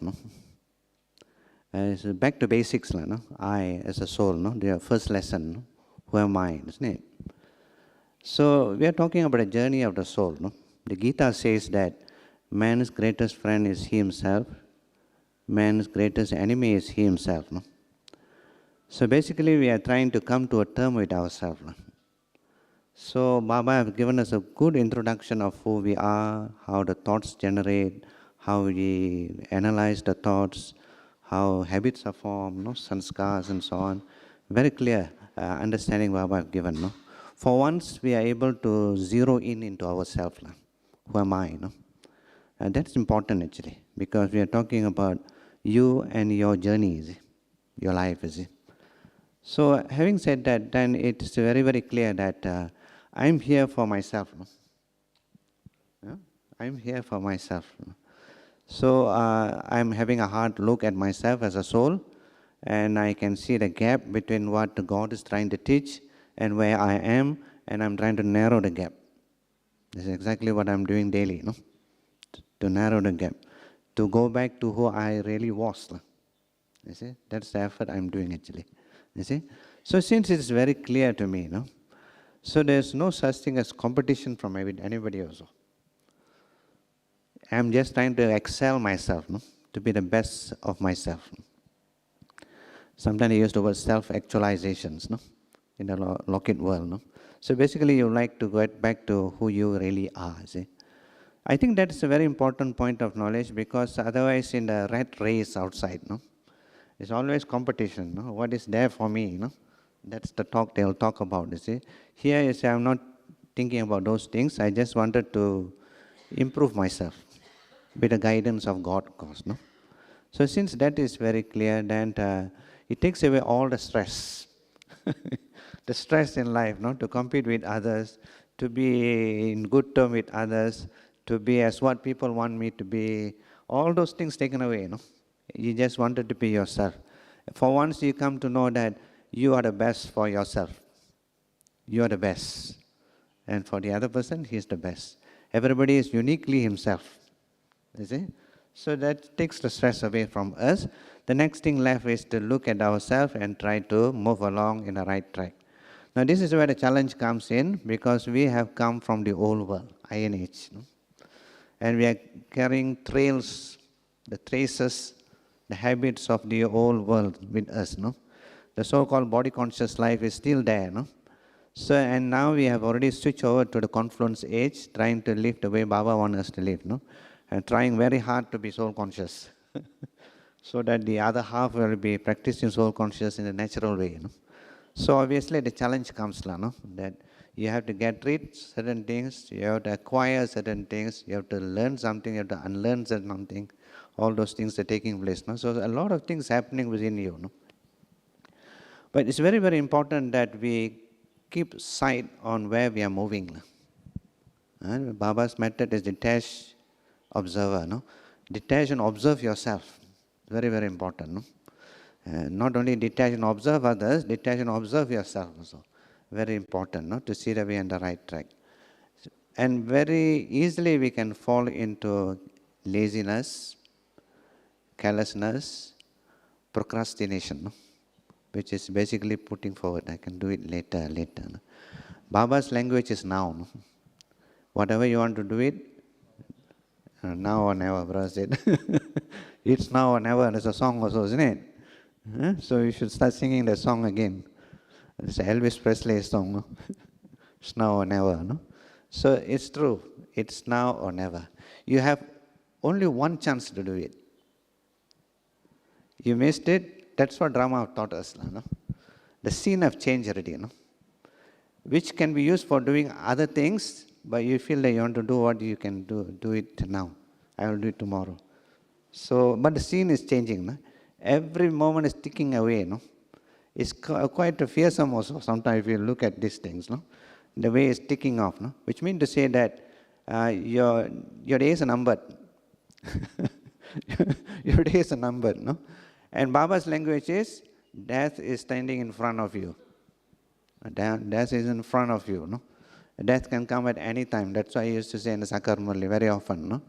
It's back to basics. I as a soul, the first lesson. Who am I, isn't it? So we are talking about a journey of the soul. The Gita says that man's greatest friend is he himself. Man's greatest enemy is he himself. So basically we are trying to come to a term with ourselves. So Baba has given us a good introduction of who we are, how the thoughts generate, how we analyze the thoughts, how habits are formed, sanskars and so on. Very clear understanding Baba has given. For once we are able to zero in into ourselves. Who am I? And that's important actually, because we are talking about you and your journey, your life. So having said that, then it's very, very clear that I'm here for myself. I'm here for myself. So I'm having a hard look at myself as a soul, and I can see the gap between what God is trying to teach and where I am, and I'm trying to narrow the gap. This is exactly what I'm doing daily, to narrow the gap, to go back to who I really was. You see, that's the effort I'm doing actually. You see, so since it's very clear to me, so there's no such thing as competition from anybody also. I'm just trying to excel myself, no? To be the best of myself. Sometimes I use the word self-actualizations, no? In the Lockheed world, no? So basically, you like to get back to who you really are, see? I think that is a very important point of knowledge, because otherwise in the rat race outside, no? It's always competition, no? What is there for me, no? That's the talk they'll talk about, you see. Here you say, I'm not thinking about those things. I just wanted to improve myself with the guidance of God, of course, no? So since that is very clear, then it takes away all the stress. The stress in life, no? To compete with others, to be in good term with others, to be as what people want me to be, all those things taken away, no? You just wanted to be yourself. For once you come to know that you are the best for yourself. You are the best. And for the other person, he is the best. Everybody is uniquely himself. You see? So that takes the stress away from us. The next thing left is to look at ourselves and try to move along in the right track. Now this is where the challenge comes in, because we have come from the old world, Iron Age. No? And we are carrying trails, the traces, the habits of the old world with us. No? The so-called body conscious life is still there. No? So, and now we have already switched over to the confluence age, trying to live the way Baba wants us to live. No? And trying very hard to be soul conscious. So that the other half will be practicing soul conscious in a natural way. No? So obviously the challenge comes, no? That you have to get rid of certain things, you have to acquire certain things, you have to learn something, you have to unlearn something. All those things are taking place. No? So a lot of things happening within you. No? But it's very, very important that we keep sight on where we are moving. And Baba's method is detach, observer. No? Detach and observe yourself. Very, very important. No? Not only detach and observe others, detach and observe yourself also. Very important, no? To see that we are on the right track. And very easily we can fall into laziness, carelessness, procrastination, no? Which is basically putting forward, I can do it later. No? Baba's language is now. No? Whatever you want to do it, now or never, brother said. It's now or never. There's a song also, isn't it? So you should start singing the song again. It's Elvis Presley's song. No? It's now or never. No? So it's true. It's now or never. You have only one chance to do it. You missed it. That's what Brahma taught us. No? The scene of change already. No? Which can be used for doing other things, but you feel that you want to do what you can do it now. I will do it tomorrow. So, but the scene is changing. No? Every moment is ticking away. No? It's quite fearsome also sometimes if you look at these things. No? The way it's ticking off. No? Which means to say that your days are numbered. Your days are numbered. No? And Baba's language is, death is standing in front of you. Death is in front of you. No? Death can come at any time. That's why I used to say in the Sakarmurli very often. No?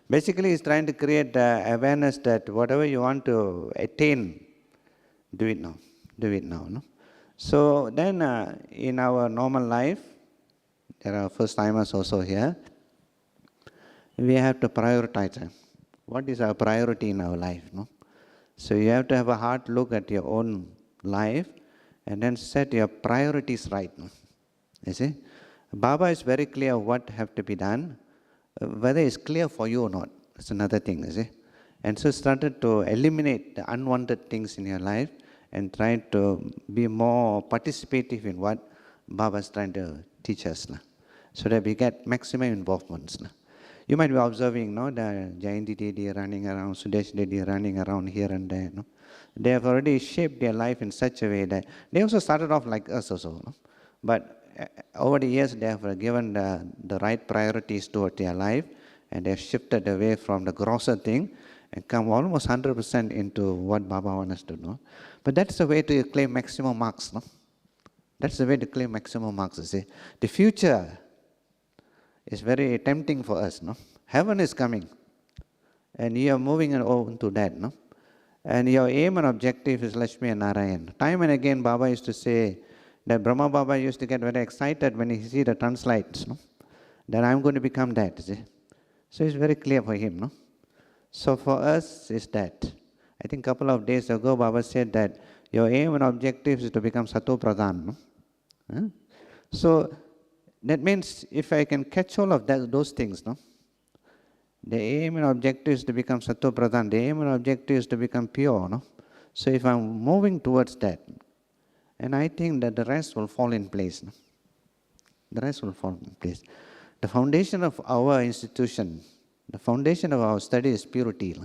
Basically, he's trying to create awareness that whatever you want to attain, do it now. Do it now. No? So then in our normal life, there are first-timers also here, we have to prioritize. What is our priority in our life? No? So you have to have a hard look at your own life and then set your priorities right. No? You see? Baba is very clear what have to be done. Whether it's clear for you or not, it's another thing, you see. And so started to eliminate the unwanted things in your life and try to be more participative in what Baba is trying to teach us. So that we get maximum involvement. You might be observing, no, the Jayanti Dedi running around, Sudesh Dedi running around here and there. No? They have already shaped their life in such a way that they also started off like us also. No? But over the years, they have given the right priorities toward their life, and they have shifted away from the grosser thing and come almost 100% into what Baba wants us to do. But that's the way to claim maximum marks. No? That's the way to claim maximum marks. You see. The future is very tempting for us. No? Heaven is coming, and you are moving on to that. No? And your aim and objective is Lakshmi and Narayan. Time and again, Baba used to say that Brahma Baba used to get very excited when he see the translights. No? That I'm going to become that. See? So it's very clear for him, no? So for us is that, I think a couple of days ago Baba said that your aim and objective is to become Sato Pradhan, no? Huh? So that means if I can catch all of those things, no? The aim and objective is to become Sato Pradhan, the aim and objective is to become pure, no? So if I'm moving towards that, and I think that the rest will fall in place, no? The rest will fall in place. The foundation of our institution, the foundation of our study is purity.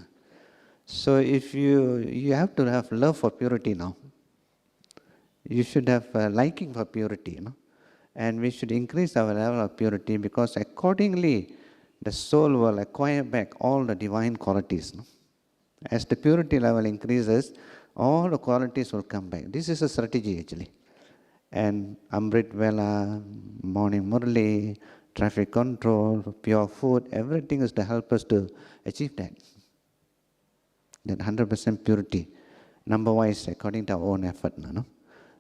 So if you have to have love for purity now. You should have a liking for purity, and we should increase our level of purity, because accordingly the soul will acquire back all the divine qualities. As the purity level increases, all the qualities will come back. This is a strategy actually. And Amrit Vela, morning Murli, traffic control, pure food, everything is to help us to achieve that. That 100% purity, number-wise, according to our own effort. No?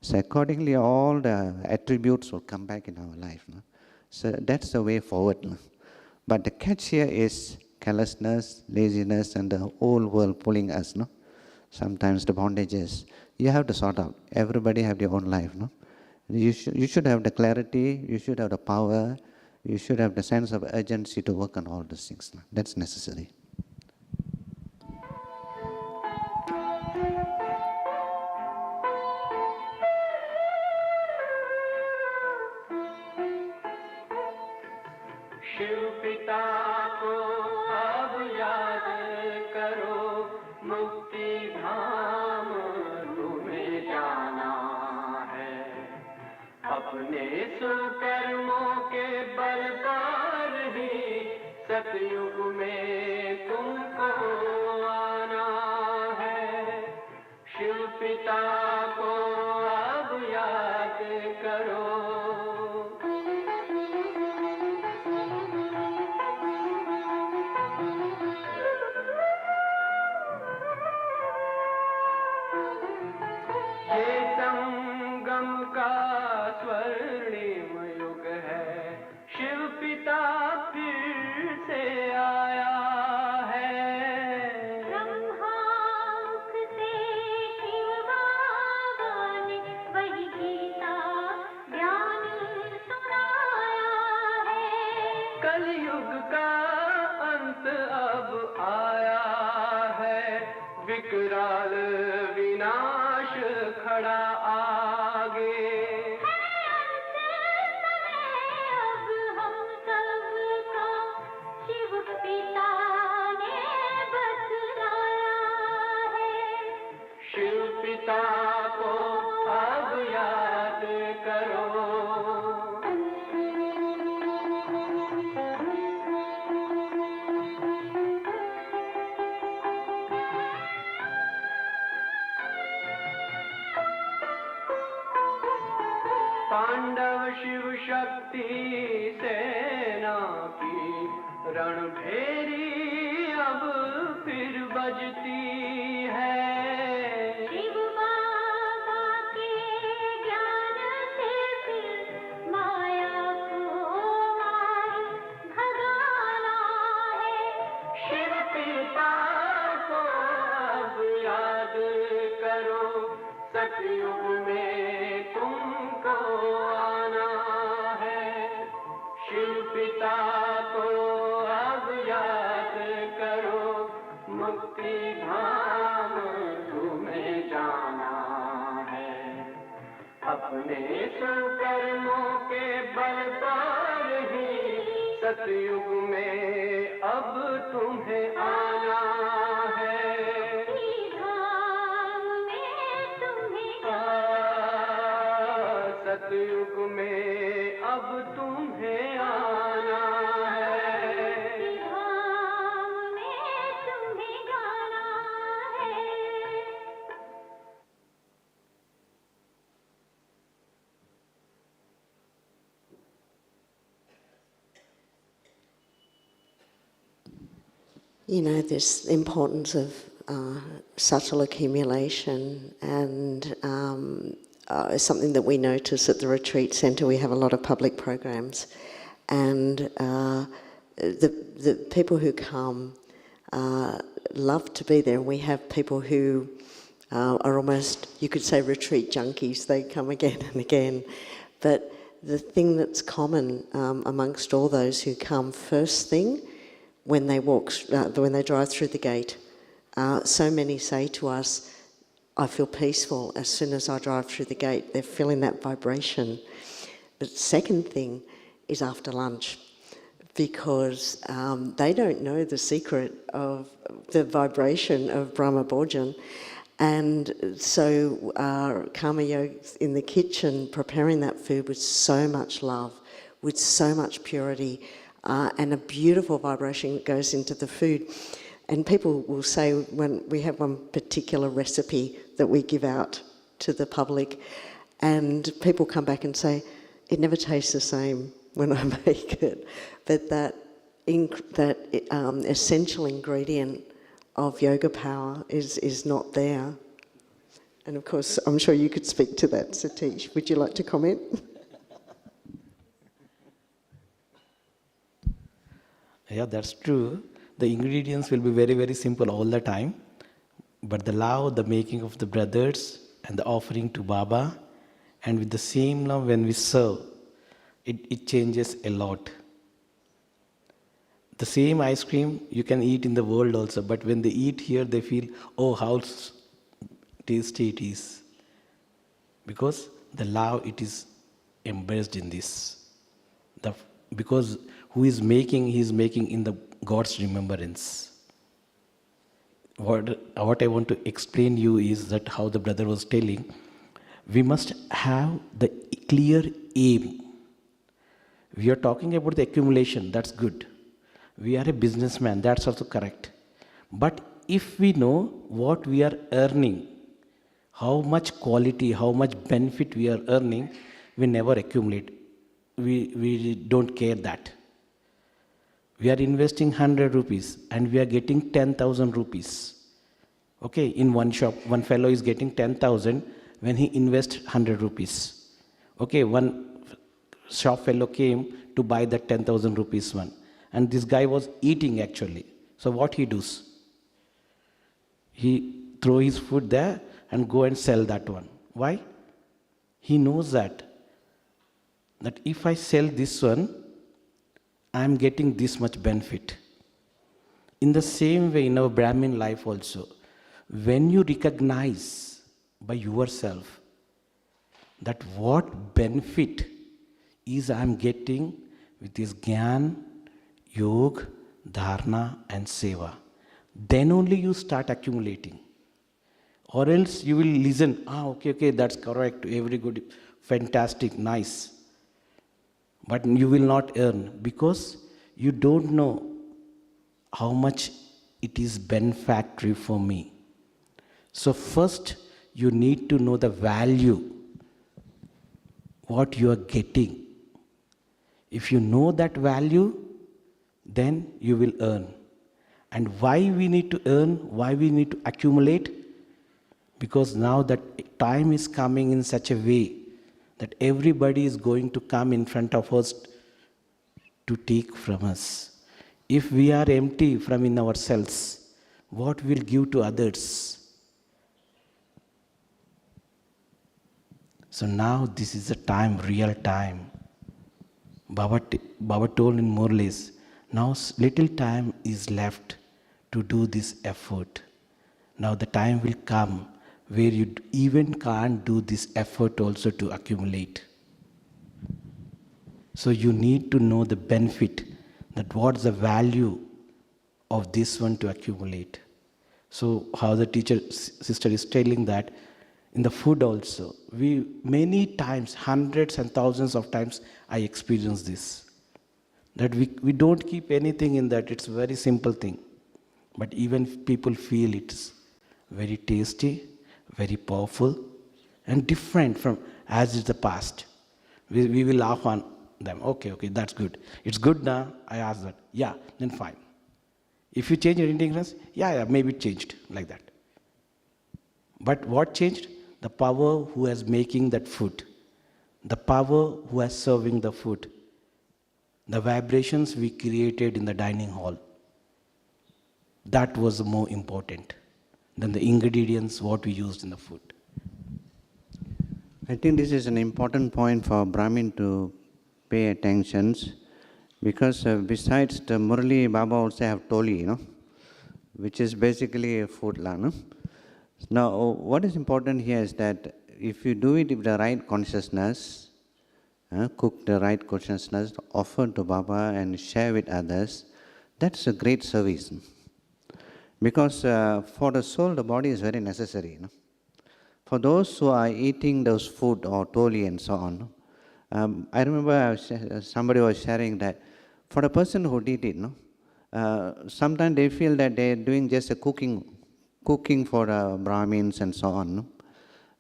So accordingly, all the attributes will come back in our life. No? So that's the way forward. No? But the catch here is carelessness, laziness, and the whole world pulling us. No? Sometimes the bondages. You have to sort out. Everybody have their own life. No? You should have the clarity, you should have the power, you should have the sense of urgency to work on all these things. No? That's necessary. Shiv पिता को अब याद करो, मुक्ति धाम तुम्हें जाना है। अपने सुकर्मों के बल पर ही सतयुग में तुमको आना है। शिव पिता को अब याद करो। विकराल विनाश खड़ा आगे। अब हम सबका शिव पिता ने बतलाया है। शिव पिता को अब याद करो। पांडव शिव शक्ति सेना की रणभेरी अब फिर बजती है। शिव बाबा के ज्ञान से फिर माया को मार भगाना है। शिव पिता को अब याद करो, सतयुग में तुमको आना है। शिव पिता को अब याद करो, मुक्ति धाम तुम्हें जाना है। अपने सुकर्मों के बल पर ही सतयुग में अब तुम्हें आना है। सतयुग में अब तुम्हें आना है। धाम में तुम्हें गाना है। You know, this importance of subtle accumulation, and is something that we notice at the retreat centre. We have a lot of public programs, and the people who come love to be there. And we have people who are almost, you could say, retreat junkies. They come again and again. But the thing that's common amongst all those who come first thing, when they drive through the gate, so many say to us, I feel peaceful as soon as I drive through the gate. They're feeling that vibration. The second thing is after lunch, because they don't know the secret of the vibration of Brahma Bhojan. And so Karma Yoga's in the kitchen preparing that food with so much love, with so much purity, and a beautiful vibration that goes into the food. And people will say, when we have one particular recipe that we give out to the public, and people come back and say, it never tastes the same when I make it. But that essential ingredient of yoga power is not there. And of course, I'm sure you could speak to that, Satish. Would you like to comment? Yeah, that's true. The ingredients will be very, very simple all the time. But the love, the making of the brothers, and the offering to Baba, and with the same love when we serve, it changes a lot. The same ice cream you can eat in the world also, but when they eat here, they feel, oh, how tasty it is. Because the love, it is embraced in this. Because who is making, he is making in the God's remembrance. What I want to explain you is that how the brother was telling, we must have the clear aim. We are talking about the accumulation, that's good. We are a businessman, that's also correct. But if we know what we are earning, how much quality, how much benefit we are earning, we never accumulate. We don't care that. We are investing 100 rupees and we are getting 10,000 rupees. Okay, in one shop, one fellow is getting 10,000 when he invests 100 rupees. Okay, one shop fellow came to buy that 10,000 rupees one. And this guy was eating actually. So what he does? He throw his food there and go and sell that one. Why? He knows that if I sell this one, I am getting this much benefit. In the same way, in our Brahmin life also, when you recognize by yourself that what benefit is I am getting with this Gyan, Yoga, Dharana and Seva, then only you start accumulating. Or else you will listen, okay, that's correct, very good, fantastic, nice. But you will not earn because you don't know how much it is benefactory for me. So first you need to know the value, what you are getting. If you know that value, then you will earn. And why we need to earn, why we need to accumulate? Because now that time is coming in such a way that everybody is going to come in front of us to take from us. If we are empty from in ourselves, what will give to others? So now this is the time, real time. Baba told in more or less, now little time is left to do this effort. Now the time will come where you even can't do this effort also to accumulate. So you need to know the benefit, that what's the value of this one to accumulate. So how the sister is telling that in the food also, we many times, hundreds and thousands of times, I experience this. That we don't keep anything in that, it's a very simple thing. But even people feel it's very tasty, very powerful, and different from as is the past. We will laugh on them. Okay, that's good. It's good now, I ask that. Yeah, then fine. If you change your ingredients, yeah, maybe it changed like that. But what changed? The power who is making that food. The power who is serving the food. the vibrations we created in the dining hall. That was more important than the ingredients, what we used in the food. I think this is an important point for Brahmin to pay attention, because besides the Murli, Baba also have Toli, which is basically a food la. Now, what is important here is that if you do it with the right consciousness, cook the right consciousness, offer to Baba and share with others, that's a great service. Because for the soul, the body is very necessary. For those who are eating those food or toli and so on, I remember somebody was sharing that for the person who did it, sometimes they feel that they're doing just a cooking for Brahmins and so on.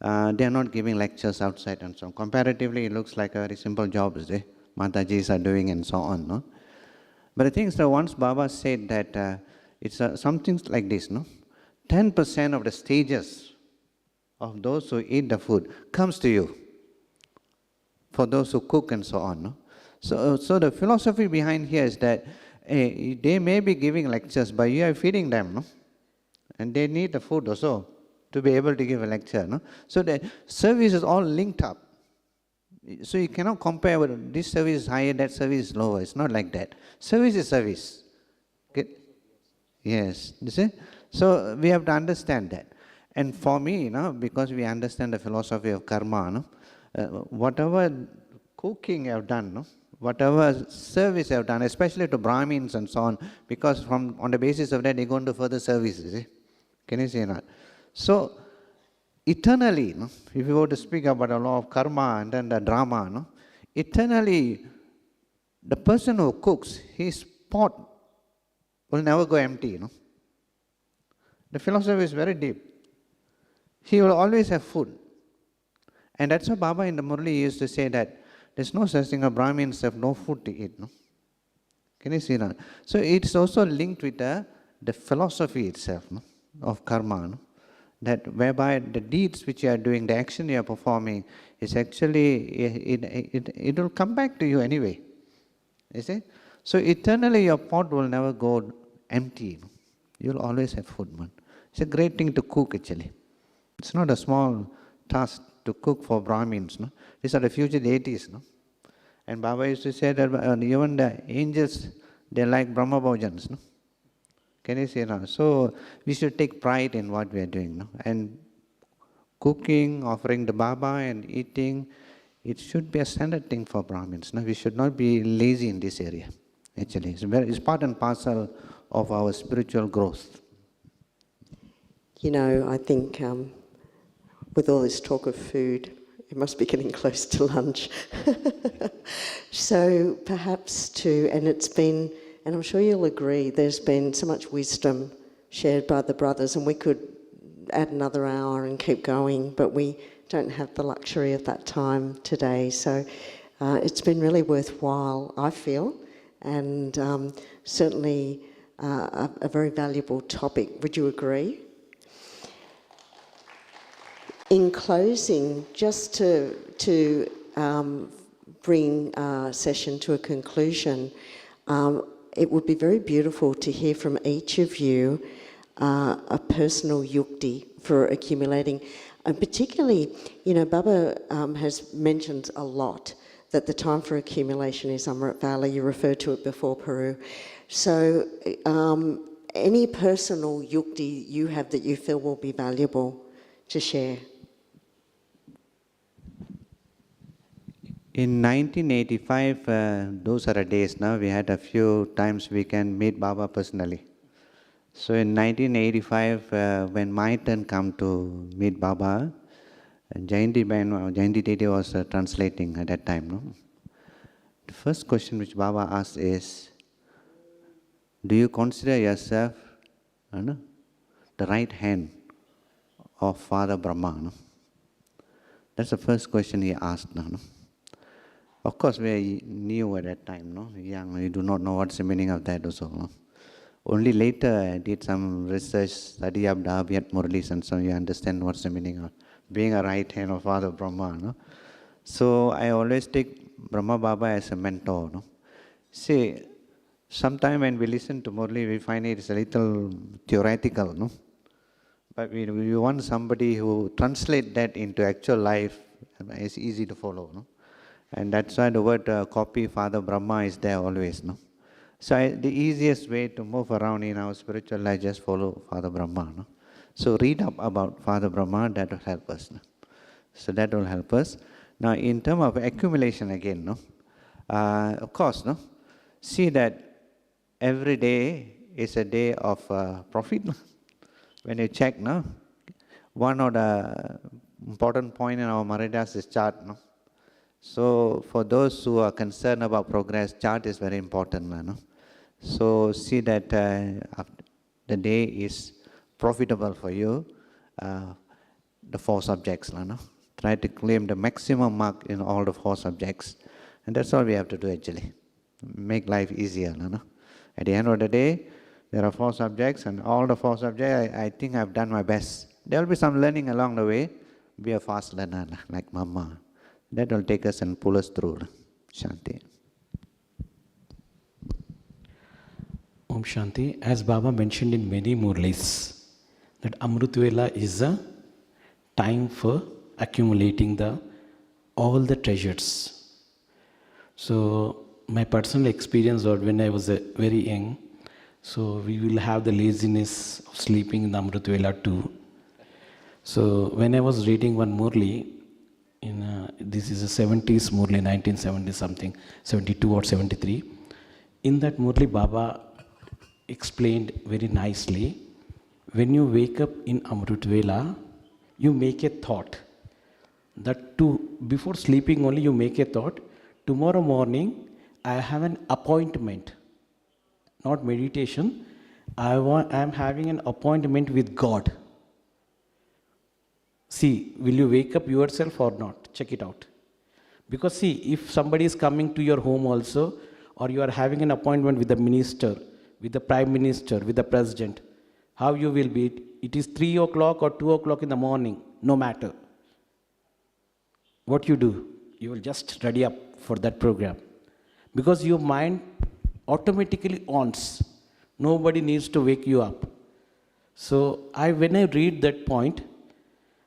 They are not giving lectures outside and so on. Comparatively, it looks like a very simple job, Matajis are doing and so on. But the thing is that once Baba said that it's something like this, 10% of the stages of those who eat the food comes to you, for those who cook and so on. So the philosophy behind here is that they may be giving lectures, but you are feeding them, and they need the food also to be able to give a lecture. So the service is all linked up. So you cannot compare whether this service is higher, that service is lower. It's not like that. Service is service. Okay? Yes. You see? So we have to understand that. And for me, because we understand the philosophy of karma, whatever cooking I have done, whatever service I have done, especially to Brahmins and so on, because on the basis of that they go into further services. Can you see that? So eternally, if you were to speak about the law of karma and then the drama, eternally, the person who cooks, his pot will never go empty. The philosophy is very deep. He will always have food. And that's why Baba in the Murli used to say that there's no such thing as Brahmins have no food to eat. Can you see that? So it's also linked with the philosophy itself of karma. That whereby the deeds which you are doing, the action you are performing, is actually, it will come back to you anyway. You see? So eternally your pot will never go empty. You will always have food. It's a great thing to cook actually. It's not a small task to cook for Brahmins. These are the future deities. And Baba used to say that even the angels, they like Brahma Bhojans. Can you see now? So we should take pride in what we are doing. And cooking, offering the Baba and eating, it should be a standard thing for Brahmins. We should not be lazy in this area. Actually, it's part and parcel of our spiritual growth. I think with all this talk of food, it must be getting close to lunch. So perhaps and it's been, and I'm sure you'll agree, there's been so much wisdom shared by the brothers, and we could add another hour and keep going, but we don't have the luxury of that time today. So it's been really worthwhile, I feel, and certainly a very valuable topic. Would you agree? In closing, just to bring our session to a conclusion, it would be very beautiful to hear from each of you a personal yukti for accumulating. And particularly, Baba has mentioned a lot that the time for accumulation is Amrit Valley. You referred to it before, Peru. So any personal yukti you have that you feel will be valuable to share? In 1985, those are the days now, we had a few times we can meet Baba personally. So in 1985, when my turn come to meet Baba, Jayanti Dede was translating at that time. The first question which Baba asked is, do you consider yourself the right hand of Father Brahma? That's the first question he asked. Of course, we are new at that time, young, we do not know what's the meaning of that also. Only later I did some research, study of the Abhyat Murlis, and so you understand what's the meaning of being a right hand of Father Brahma. So I always take Brahma Baba as a mentor. See, sometimes when we listen to Murli, we find it's a little theoretical, no? But we want somebody who translate that into actual life. It's easy to follow, no? And that's why the word copy Father Brahma is there always, no? So the easiest way to move around in our spiritual life, just follow Father Brahma, no? So read up about Father Brahma, that will help us, no? So that will help us. Now in terms of accumulation again, no? Of course, no? See that every day is a day of profit, no? When you check, no? One of the important point in our Maridas is chart, no? So for those who are concerned about progress, chart is very important, no? So see that the day is profitable for you, the 4 subjects, no? Try to claim the maximum mark in all the 4 subjects. And that's all we have to do actually. Make life easier, no? At the end of the day, there are 4 subjects, and all the 4 subjects, I think I've done my best. There will be some learning along the way. Be a fast learner, like Mama. That will take us and pull us through. Shanti. Om Shanti. As Baba mentioned in many Murlis, that Amrit Vela is a time for accumulating all the treasures. So my personal experience was when I was very young, so we will have the laziness of sleeping in the Amrit Vela too. So when I was reading one Murli, this is a 70s Murli, 1970 something, 72 or 73. In that Murli, Baba explained very nicely, when you wake up in Amrit Vela, you make a thought. That before sleeping only you make a thought, tomorrow morning I have an appointment, not meditation, I am having an appointment with God. See, will you wake up yourself or not? Check it out. Because see, if somebody is coming to your home also, or you are having an appointment with the minister, with the prime minister, with the president, how you will be? It is 3 o'clock or 2 o'clock in the morning, no matter. What you do? You will just ready up for that program. Because your mind automatically ons. Nobody needs to wake you up. So when I read that point,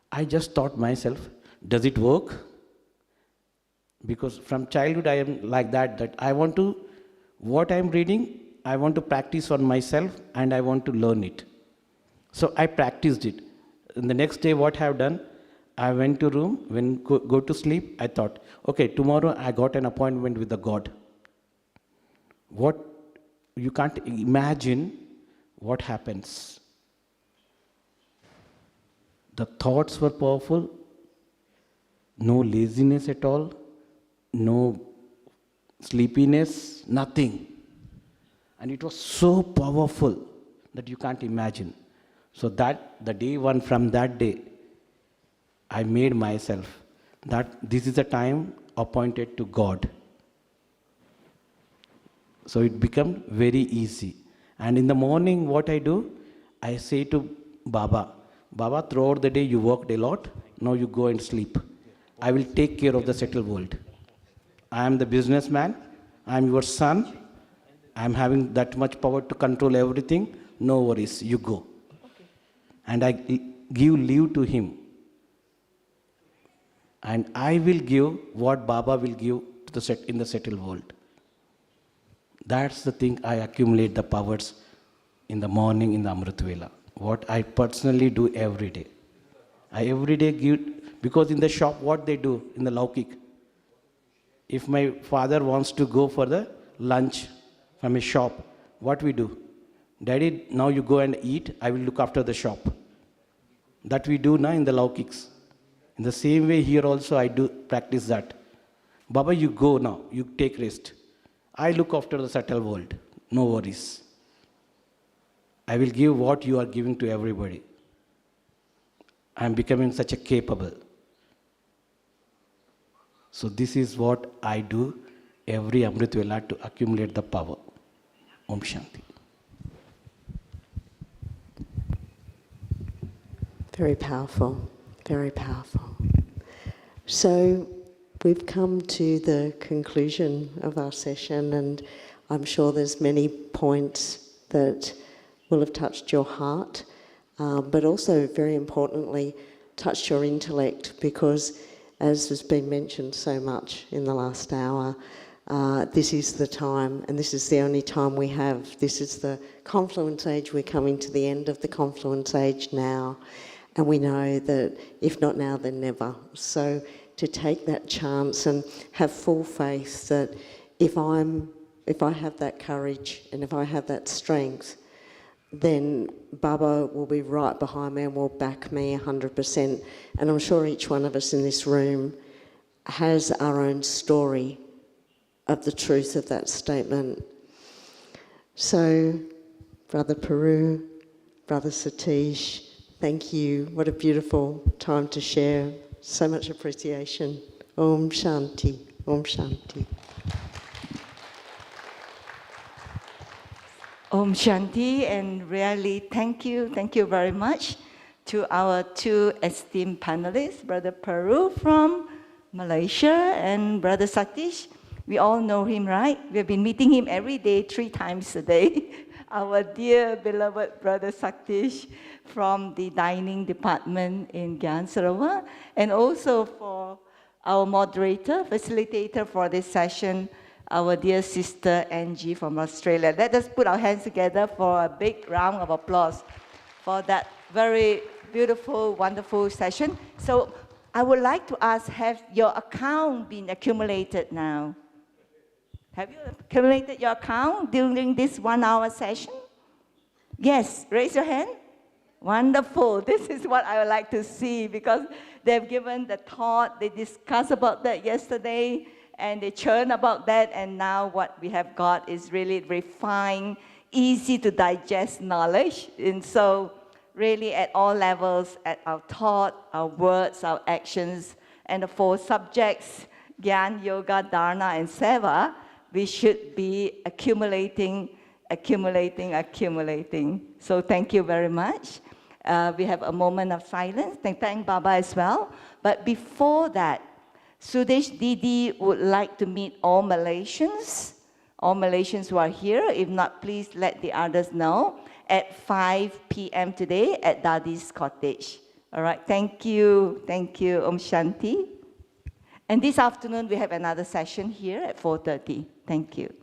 I just thought myself, does it work? Because from childhood I am like that I want to, what I am reading, I want to practice on myself and I want to learn it. So I practiced it. And the next day what I have done, I went to room, when go to sleep, I thought, okay, tomorrow I got an appointment with the God. What, you can't imagine what happens. The thoughts were powerful, no laziness at all, no sleepiness, nothing. And it was so powerful that you can't imagine. So that, the day one, from that day, I made myself that this is a time appointed to God. So it became very easy. And in the morning, what I do, I say to Baba, Baba, throughout the day you worked a lot, now you go and sleep. I will take care of the settled world. I am the businessman, I am your son, I am having that much power to control everything, no worries, you go. And I give leave to him. And I will give what Baba will give to in the settled world. That's the thing, I accumulate the powers in the morning in the Amrit Vela. What I personally do every day. I every day give, because in the shop what they do in the Laukik, if my father wants to go for the lunch from his shop, what we do? Daddy, now you go and eat, I will look after the shop. That we do now in the Laukiks. In the same way here also I do practice that. Baba, you go now, you take rest. I look after the subtle world, no worries. I will give what you are giving to everybody. I am becoming such a capable. So this is what I do every Amrit Vela to accumulate the power. Om Shanti. Very powerful, very powerful. So we've come to the conclusion of our session, and I'm sure there's many points that will have touched your heart, but also, very importantly, touched your intellect, because, as has been mentioned so much in the last hour, this is the time, and this is the only time we have. This is the confluence age. We're coming to the end of the confluence age now, and we know that if not now, then never. So to take that chance and have full faith that if I have that courage and if I have that strength, then Baba will be right behind me and will back me 100%. And I'm sure each one of us in this room has our own story of the truth of that statement. So, Brother Peru, Brother Satish, thank you. What a beautiful time to share. So much appreciation. Om Shanti. Om Shanti. Om Shanti, and really thank you very much to our two esteemed panelists, Brother Peru from Malaysia and Brother Satish. We all know him, right? We've been meeting him every day, 3 times a day. Our dear beloved Brother Satish from the dining department in Gyan, Sarovar, and also for our moderator, facilitator for this session, our dear sister Anjie from Australia. Let us put our hands together for a big round of applause for that very beautiful, wonderful session. So I would like to ask, have your account been accumulated now? Have you accumulated your account during this 1-hour session? Yes, raise your hand. Wonderful. This is what I would like to see, because they've given the thought, they discussed about that yesterday, and they churn about that, and now what we have got is really refined, easy to digest knowledge. And so really at all levels, at our thought, our words, our actions, and the 4 subjects, Gyan, Yoga, Dharana, and Seva, we should be accumulating. So thank you very much. We have a moment of silence. Thank Baba as well. But before that, Sudesh Didi would like to meet all Malaysians who are here. If not, please let the others know at 5 p.m. today at Dadi's cottage. All right, thank you. Om Shanti. And this afternoon, we have another session here at 4:30. Thank you.